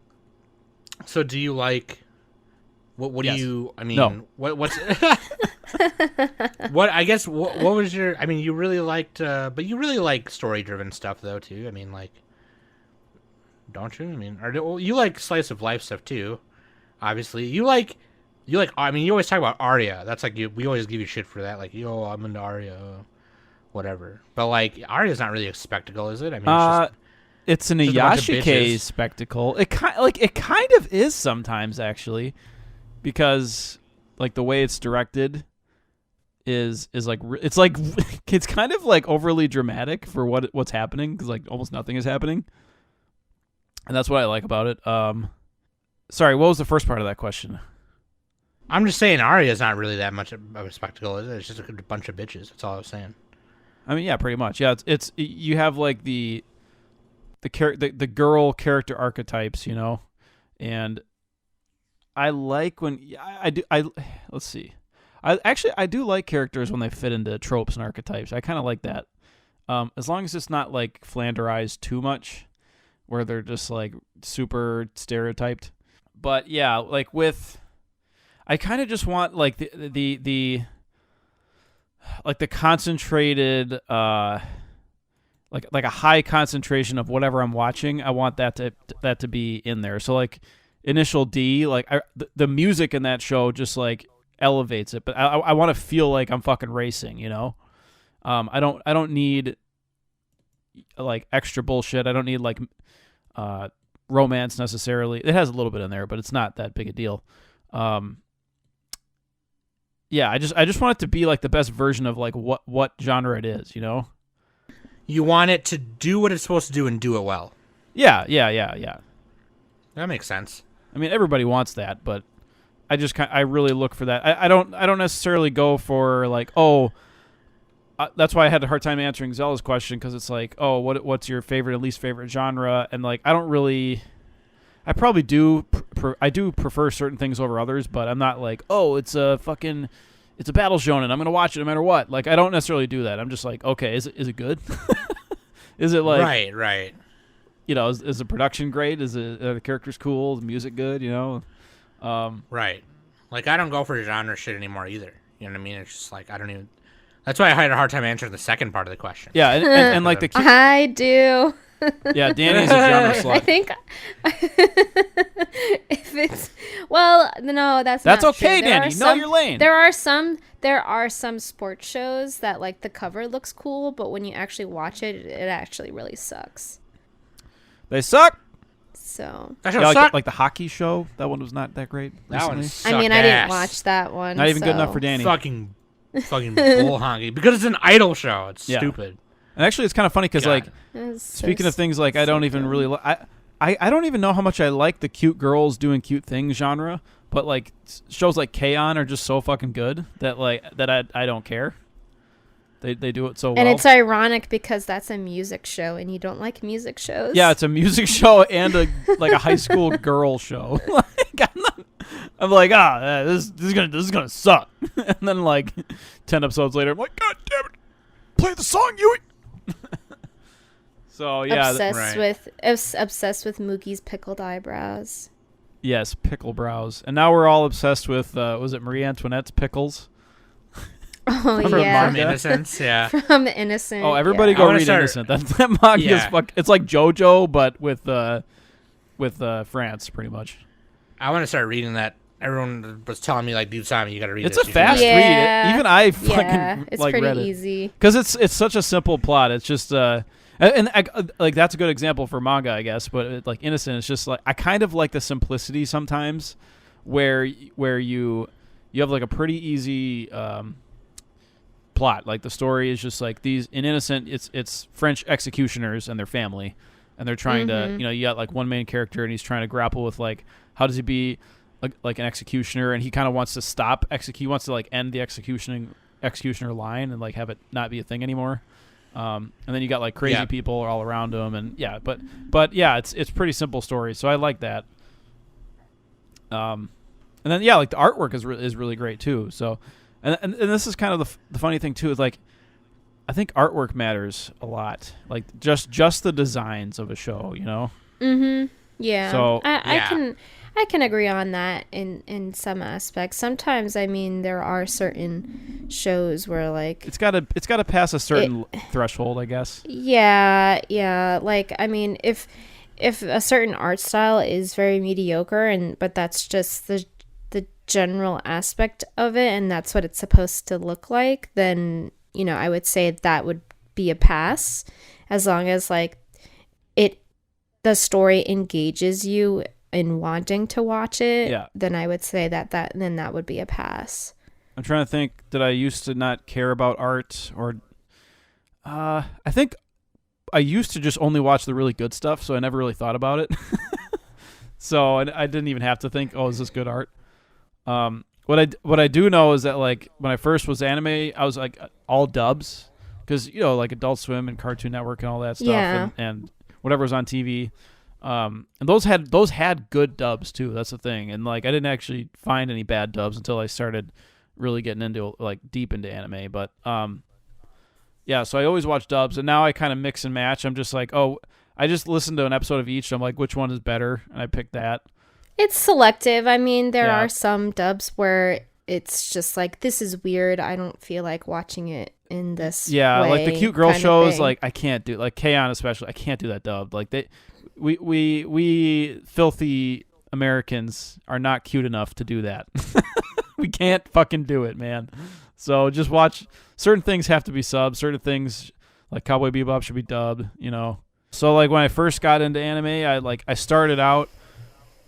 so do you like what Yes. do you I mean No. what's what I guess what was your I mean you really liked but you really like story driven stuff though too. I mean, like, don't you? I mean, you like slice of life stuff too. Obviously. You like I mean, you always talk about Arya. That's like we always give you shit for that, like, yo, I'm into Arya, whatever. But like Arya's not really a spectacle, is it? I mean, it's an Iyashike spectacle. It kind of is sometimes, actually, because like the way it's directed is like it's kind of like overly dramatic for what's happening, because like almost nothing is happening, and that's what I like about it. Sorry, what was the first part of that question? I'm just saying Arya's not really that much of a spectacle, is it? It's just a bunch of bitches. That's all I was saying. I mean, yeah, pretty much. Yeah, it's you have like the girl character archetypes, you know, and I like when let's see, I do like characters when they fit into tropes and archetypes. I kind of like that, as long as it's not like Flanderized too much, where they're just like super stereotyped. But yeah, like I kind of just want like the like the concentrated like a high concentration of whatever I'm watching. I want that to be in there. So like Initial D, like the music in that show just like elevates it. But I want to feel like I'm fucking racing, you know. I don't need like extra bullshit. I don't need like romance necessarily. It has a little bit in there, but it's not that big a deal. Yeah, I just want it to be like the best version of like what genre it is, you know? You want it to do what it's supposed to do and do it well. Yeah. That makes sense. I mean, everybody wants that, but I really look for that. I don't necessarily go for like, that's why I had a hard time answering Zella's question, because it's like, what's your favorite and least favorite genre? And like, I don't really. I probably do. I do prefer certain things over others, but I'm not like, it's a battle shonen, I'm gonna watch it no matter what. Like, I don't necessarily do that. I'm just like, okay, is it good? Is it like right? You know, is the production great? Are the characters cool? Is the music good? You know, right. Like, I don't go for genre shit anymore either. You know what I mean? It's just like I don't even. That's why I had a hard time answering the second part of the question. Yeah, and like the I do. yeah, Danny's a genre slut. I think if it's no, that's not okay, true. There Danny. are Know your lane. There are some sports shows that like the cover looks cool, but when you actually watch it, it actually really sucks. They suck. So That Yeah, show sucked. like the hockey show. That one was not that great. That one recently. sucked I mean, I didn't ass. watch that one. Not even good enough so- for Danny. Fucking bull honky. Because it's an idol show. It's Yeah. stupid. And actually, it's kind of funny because God. like It's so speaking of things like I don't even dumb. really I don't even know how much I like the cute girls doing cute things genre, but like shows like K-On! Are just so fucking good that I don't care. They do it so well. And it's ironic because that's a music show, and you don't like music shows. Yeah, it's a music show and a high school girl show. Like, I'm like, this is gonna suck. And then like 10 episodes later, I'm like, God damn it, play the song, Yui. So yeah, obsessed with Mookie's pickled eyebrows. yes, pickle brows, and now we're all obsessed with was it Marie Antoinette's pickles? Oh From yeah, From Innocence, yeah. from Innocent. Oh, everybody yeah. go I wanna read start- Innocent. That manga is Yeah. It's like JoJo, but with France, pretty much. I want to start reading that. Everyone was telling me, like, dude, Simon, you got to read It's this. a You fast should read it." Yeah. read. Even I Yeah, fucking it's like pretty read it easy. because it's such a simple plot. It's just like that's a good example for manga, I guess. But like Innocent, it's just like I kind of like the simplicity sometimes, where you have like a pretty easy plot. Like the story is just like these in Innocent. It's French executioners and their family, and they're trying to you got like one main character and he's trying to grapple with like how does he be like an executioner, and he kind of wants to stop he wants to like end the executioner line and like have it not be a thing anymore. And then you got like crazy Yeah. people all around him, and yeah, but yeah, it's pretty simple story, so I like that. And then yeah, like the artwork is really great too. So, and this is kind of the funny thing too is like, I think artwork matters a lot. Like just the designs of a show, you know. Yeah. So- I can agree on that in some aspects. Sometimes, I mean, there are certain shows where like It's gotta pass a certain threshold, I guess. yeah. Like, I mean, if a certain art style is very mediocre but that's just the general aspect of it and that's what it's supposed to look like, then, you know, I would say that would be a pass as long as like the story engages you in wanting to watch it. Yeah. Then I would say that would be a pass. I'm trying to think. Did I used to not care about art, or I think I used to just only watch the really good stuff, so I never really thought about it. So I didn't even have to think, oh, is this good art? What I do know is that like when I first was anime, I was like all dubs, because you know like Adult Swim and Cartoon Network and all that stuff, Yeah. and whatever was on TV. And those had good dubs too. That's the thing. And like I didn't actually find any bad dubs until I started really getting into like deep into anime. But yeah, so I always watch dubs, and now I kind of mix and match. I'm just like, oh, I just listen to an episode of each. I'm like, which one is better, and I pick that. It's selective. I mean, there Yeah. are some dubs where it's just like, this is weird. I don't feel like watching it in this Yeah, way, like the cute girl kind of shows, thing. like I can't do like K-On! Especially. I can't do that dubbed. Like we filthy Americans are not cute enough to do that. We can't fucking do it, man. So just watch. Certain things have to be subbed. Certain things like Cowboy Bebop should be dubbed. You know. So like when I first got into anime, I started out.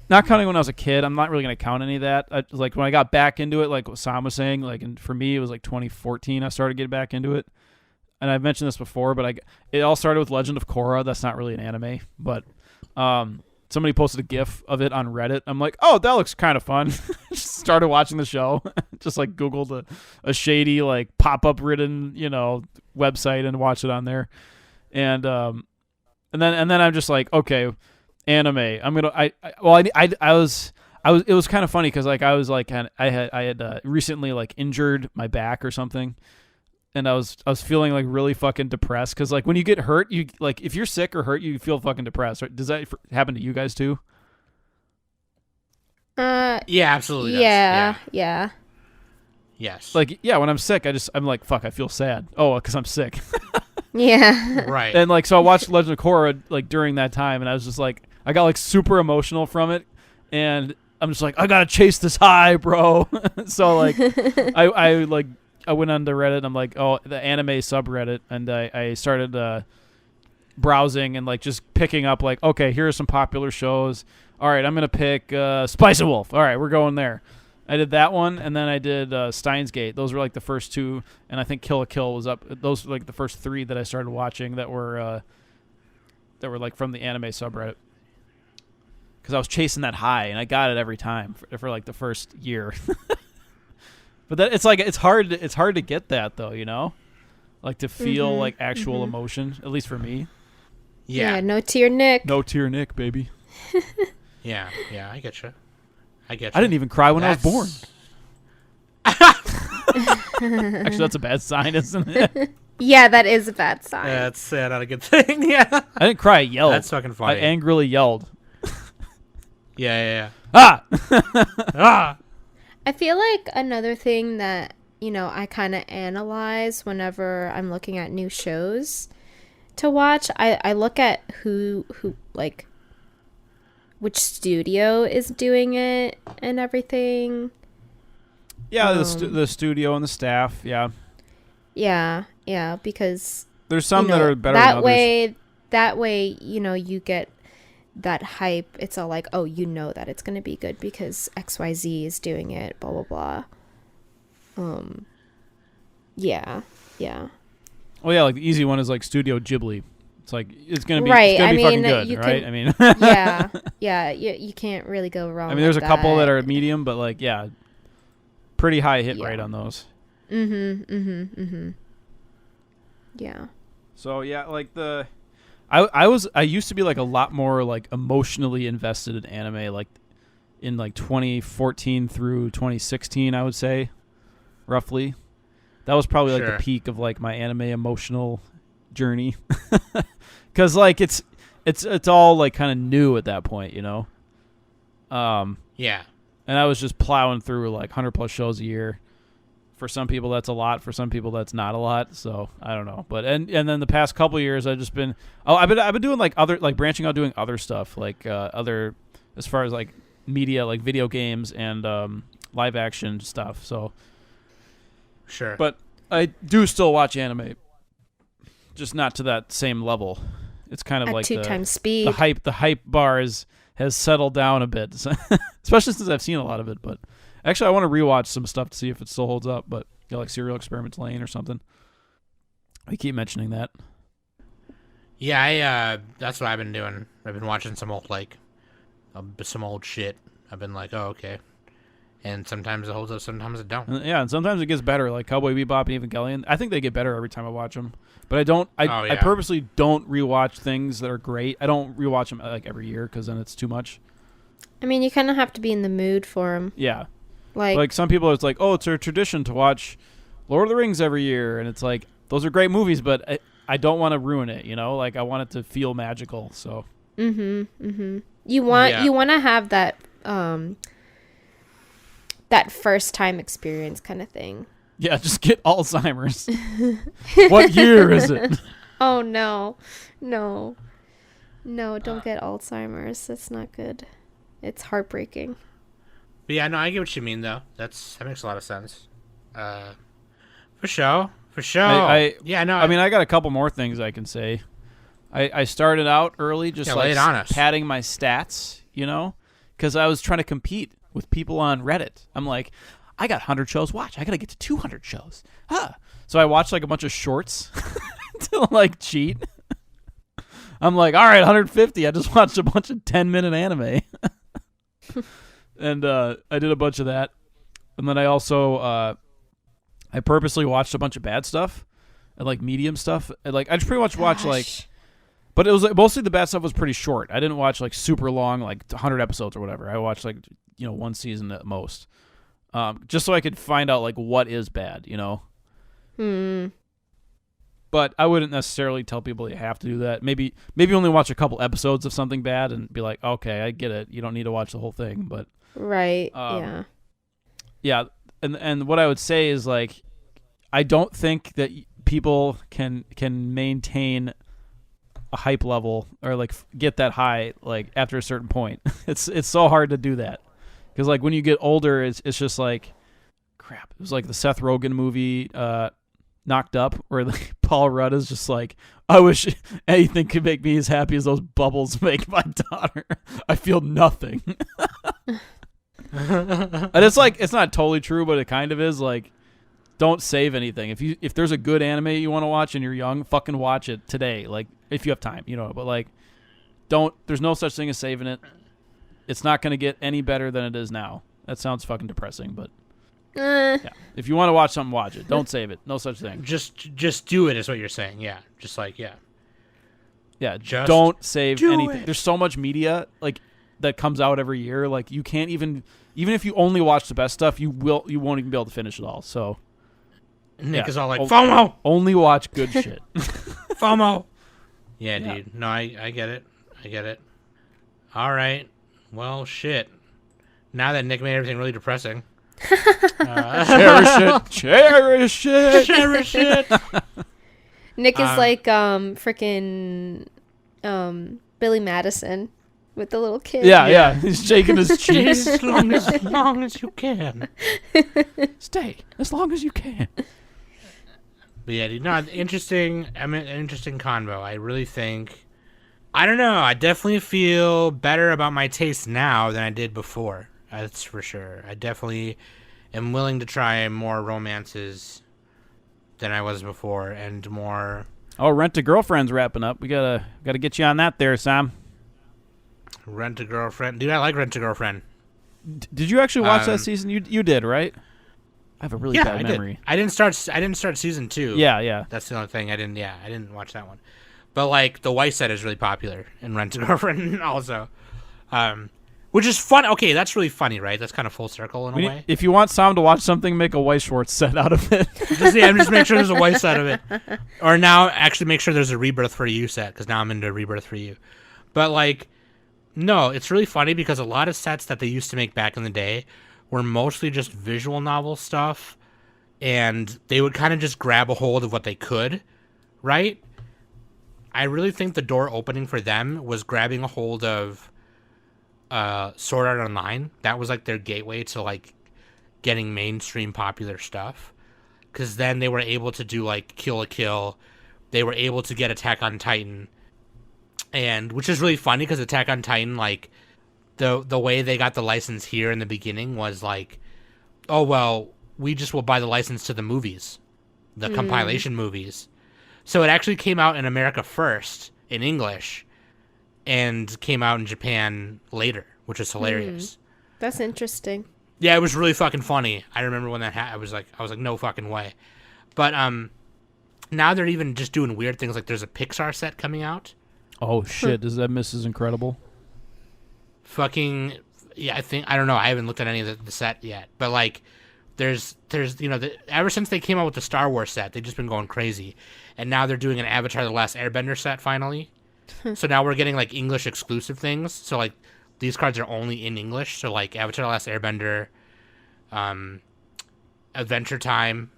Not counting when I was a kid, I'm not really gonna count any of that. Like when I got back into it, like what Sam was saying, like and for me it was like 2014. I started getting back into it, and I've mentioned this before, but it all started with Legend of Korra. That's not really an anime, but somebody posted a GIF of it on Reddit. I'm like, oh, that looks kind of fun. Just started watching the show. Just like Googled a shady like pop-up written website and watched it on there, and then I'm just like, okay. Anime. I'm gonna. It was kind of funny because like I was like I had recently like injured my back or something, and I was feeling like really fucking depressed because like when you get hurt, you like if you're sick or hurt, you feel fucking depressed. Right? Does that happen to you guys too? Yeah, absolutely. Does. yeah. Yeah. Yes. Like, yeah, when I'm sick, I'm like, fuck, I feel sad. Oh, because I'm sick. Yeah. Right. And like, so I watched Legend of Korra like during that time, and I was just like, I got like super emotional from it, and I'm just like, I gotta chase this high, bro. So like, I went onto Reddit, and I'm like, oh, the anime subreddit, and I started browsing and like just picking up like, okay, here are some popular shows. All right, I'm gonna pick Spice and Wolf. All right, we're going there. I did that one, and then I did Steins Gate. Those were like the first two, and I think Kill la Kill was up. Those were like the first three that I started watching that were like from the anime subreddit. Because I was chasing that high, and I got it every time for like the first year. But that it's hard to get that though, you know, like to feel like actual emotion. At least for me. Yeah. No tear Nick. No tear Nick, baby. Yeah. I get you. I didn't even cry when I was born. Actually, that's a bad sign, isn't it? Yeah, that is a bad sign. That's not a good thing. Yeah. I didn't cry. I yelled. That's fucking funny. I angrily yelled. Yeah. Ah! Ah! I feel like another thing that, you know, I kind of analyze whenever I'm looking at new shows to watch, I look at who like which studio is doing it and everything. Yeah, the studio and the staff. Yeah. Yeah, because there's some that are better that than way. That way, you know, you get that hype. It's all like, oh, you know that it's gonna be good because XYZ is doing it. Blah blah blah. Yeah. Well, yeah, like the easy one is like Studio Ghibli. It's like it's gonna be right. It's gonna I be mean, fucking good, you right? can, I mean, yeah. You can't really go wrong. I mean, there's with a couple that that are medium, but like, yeah, pretty high hit rate on those. Yeah. So yeah, like I used to be like a lot more like emotionally invested in anime, like in like 2014 through 2016, I would say, roughly. That was probably like the peak of like my anime emotional journey, because like it's all like kind of new at that point, you know. Yeah. And I was just plowing through like 100+ shows a year. For some people that's a lot. For some people that's not a lot. So I don't know. But and then the past couple of years I've just been I've been doing like other like branching out doing other stuff like other as far as like media like video games and live action stuff. So Sure. but I do still watch anime, just not to that same level. It's kind of At like 2 times speed. The hype bar has settled down a bit, especially since I've seen a lot of it. But actually, I want to rewatch some stuff to see if it still holds up. But you know, like Serial Experiments Lane or something. I keep mentioning that. Yeah, that's what I've been doing. I've been watching some old some old shit. I've been like, oh, okay. And sometimes it holds up, sometimes it don't. And sometimes it gets better, like Cowboy Bebop and Evangelion. I think they get better every time I watch them. But I don't. I purposely don't rewatch things that are great. I don't rewatch them like every year because then it's too much. I mean, you kind of have to be in the mood for them. Yeah. Like some people, it's like, oh, it's a tradition to watch Lord of the Rings every year, and it's like those are great movies, but I don't want to ruin it. You know, like I want it to feel magical. So. You want to have that that first time experience kind of thing. Yeah, just get Alzheimer's. What year is it? Oh no, don't get Alzheimer's. That's not good. It's heartbreaking. But yeah, no, I get what you mean though. That makes a lot of sense. For sure. I mean, I got a couple more things I can say. I started out early just like padding my stats, you know, because I was trying to compete with people on Reddit. I'm like, I got 100 shows watch. I got to get to 200 shows. So I watched like a bunch of shorts to like cheat. I'm like, all right, 150. I just watched a bunch of 10-minute anime. And I did a bunch of that. And then I also I purposely watched a bunch of bad stuff and like medium stuff. And, like I just pretty much watched like, but it was like mostly the bad stuff was pretty short. I didn't watch like super long, like 100 episodes or whatever. I watched like, you know, one season at most. Just so I could find out like what is bad, you know. But I wouldn't necessarily tell people you have to do that. Maybe only watch a couple episodes of something bad and be like, okay, I get it. You don't need to watch the whole thing. But right, yeah. and what I would say is like, I don't think that people can maintain a hype level or like get that high like after a certain point. It's so hard to do that because like when you get older, it's just like crap. It was like the Seth Rogen movie, Knocked Up, where like Paul Rudd is just like, I wish anything could make me as happy as those bubbles make my daughter. I feel nothing. And it's like, it's not totally true, but it kind of is. Like, don't save anything. If there's a good anime you want to watch and you're young, fucking watch it today. Like, if you have time, you know. But like, there's no such thing as saving it. It's not going to get any better than it is now. That sounds fucking depressing, but yeah. If you want to watch something, watch it. Don't save it. No such thing. Just do it is what you're saying. Yeah. Just like, yeah. Yeah. Just don't save do anything. it. There's so much media like that comes out every year. Like you can't even if you only watch the best stuff, you won't even be able to finish it all. So Nick is all like, FOMO. Only watch good shit. FOMO. Yeah, dude. No, I get it. I get it. All right. Well, shit. Now that Nick made everything really depressing. Cherish it. Cherish it. Cherish it. Nick is like freaking Billy Madison with the little kid. Yeah. He's shaking his cheeks. As long as you can. Stay as long as you can. But yeah, dude, no, interesting. I mean, an interesting convo. I really think. I don't know. I definitely feel better about my taste now than I did before. That's for sure. I definitely am willing to try more romances than I was before, and more. Oh, Rent a Girlfriend's wrapping up. We gotta get you on that there, Sam. Rent a Girlfriend, dude. I like Rent a Girlfriend. Did you actually watch that season? You did, right? I have a really bad memory. I didn't start season 2. Yeah. That's the only thing I didn't watch that one. But like the white set is really popular in Rent a Girlfriend also, which is fun. Okay, that's really funny, right? That's kind of full circle in a way. If you want Sam to watch something, make a Weiss Schwartz set out of it. just make sure there's a white set of it, or now actually make sure there's a Rebirth for You set because now I'm into Rebirth for You. But like, no, it's really funny because a lot of sets that they used to make back in the day were mostly just visual novel stuff, and they would kind of just grab a hold of what they could, right? I really think the door opening for them was grabbing a hold of Sword Art Online. That was like their gateway to like getting mainstream popular stuff, because then they were able to do like Kill la Kill. They were able to get Attack on Titan, and which is really funny because Attack on Titan, like the way they got the license here in the beginning was like, oh well, we just will buy the license to the movies, the compilation movies. So it actually came out in America first in English, and came out in Japan later, which is hilarious. That's interesting. Yeah, it was really fucking funny. I remember when that happened. I was like, no fucking way. But now they're even just doing weird things. Like there's a Pixar set coming out. Oh shit! Is that Mrs. Incredible? Fucking yeah, I don't know. I haven't looked at any of the set yet. But like, there's ever since they came out with the Star Wars set, they've just been going crazy. And now they're doing an Avatar: The Last Airbender set finally. So now we're getting like English exclusive things. So like these cards are only in English. So like Avatar: The Last Airbender, Adventure Time.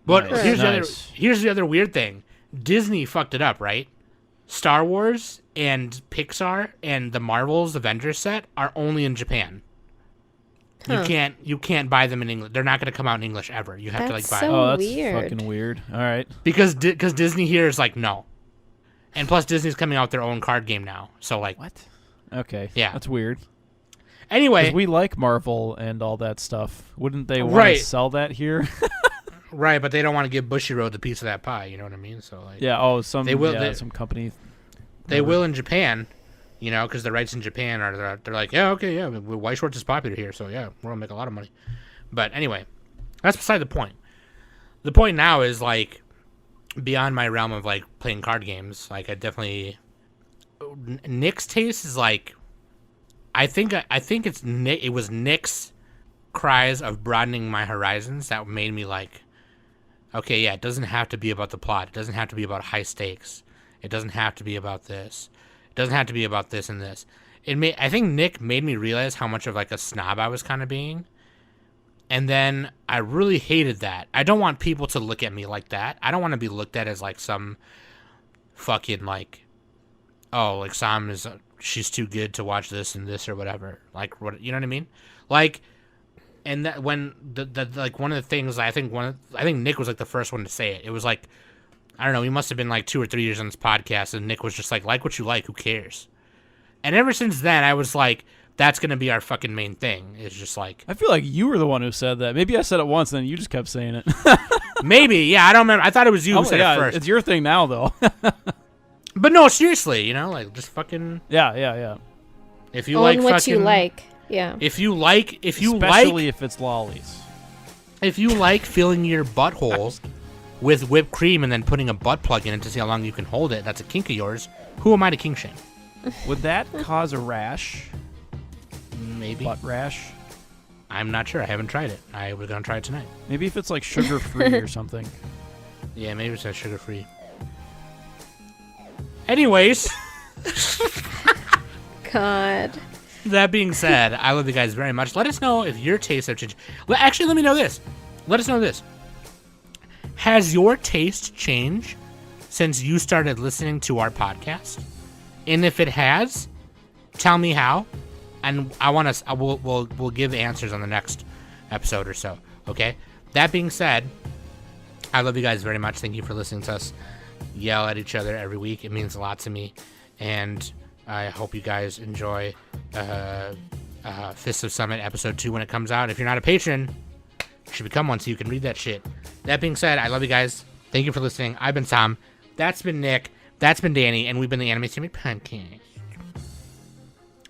But here's the other weird thing. Disney fucked it up, right? Star Wars and Pixar and the Marvel's Avengers set are only in Japan. You can't buy them in English. They're not going to come out in English ever. You have to like buy them. Oh, that's weird. fucking weird. All right. Because Disney here is like no. And plus Disney's coming out with their own card game now. So like what? Okay. Yeah. That's weird. Anyway, we like Marvel and all that stuff. Wouldn't they want to sell that here? Right, but they don't want to give Bushiroad the piece of that pie. You know what I mean? So like, yeah. Some company. They will in Japan, you know, because the rights in Japan they're like, yeah, okay, yeah, Weiss Schwartz is popular here, so yeah, we're gonna make a lot of money. But anyway, that's beside the point. The point now is like beyond my realm of like playing card games. Like I definitely Nick's taste is like, I think it's Nick. It was Nick's cries of broadening my horizons that made me like, okay, yeah, it doesn't have to be about the plot. It doesn't have to be about high stakes. It doesn't have to be about this. It doesn't have to be about this and this. I think Nick made me realize how much of like a snob I was kind of being. And then I really hated that. I don't want people to look at me like that. I don't want to be looked at as like some fucking like, oh, like Sam is she's too good to watch this and this or whatever. Like what, you know what I mean? Like, and that when the like one of the things I think Nick was like the first one to say it. It was like, I don't know, he must have been like 2 or 3 years on this podcast, and Nick was just like what you like, who cares? And ever since then, I was like, that's gonna be our fucking main thing. It's just like, I feel like you were the one who said that. Maybe I said it once, and then you just kept saying it. maybe, yeah, I don't remember. I thought it was you who said it first. It's your thing now, though. But no, seriously, you know, like just fucking. Yeah. If you Own like what fucking, you like. Yeah. Especially if it's lollies. If you like filling your butthole with whipped cream and then putting a butt plug in it to see how long you can hold it, that's a kink of yours. Who am I to kink shame? Would that cause a rash? Maybe. Butt rash? I'm not sure. I haven't tried it. I was gonna try it tonight. Maybe if it's like sugar-free or something. Yeah, maybe it's sugar-free. Anyways. God. That being said, I love you guys very much. Let us know if your tastes have changed. Well, actually, let me know this. Let us know this. Has your taste changed since you started listening to our podcast? And if it has, tell me how. And we'll give answers on the next episode or so. Okay? That being said, I love you guys very much. Thank you for listening to us yell at each other every week. It means a lot to me. And I hope you guys enjoy Fists of Summit episode 2 when it comes out. If you're not a patron, you should become one so you can read that shit. That being said, I love you guys. Thank you for listening. I've been Tom. That's been Nick. That's been Danny. And we've been the Anime Summit Podcast.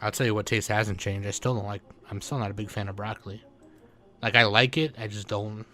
I'll tell you what taste hasn't changed. I'm still not a big fan of broccoli. Like, I like it. I just don't.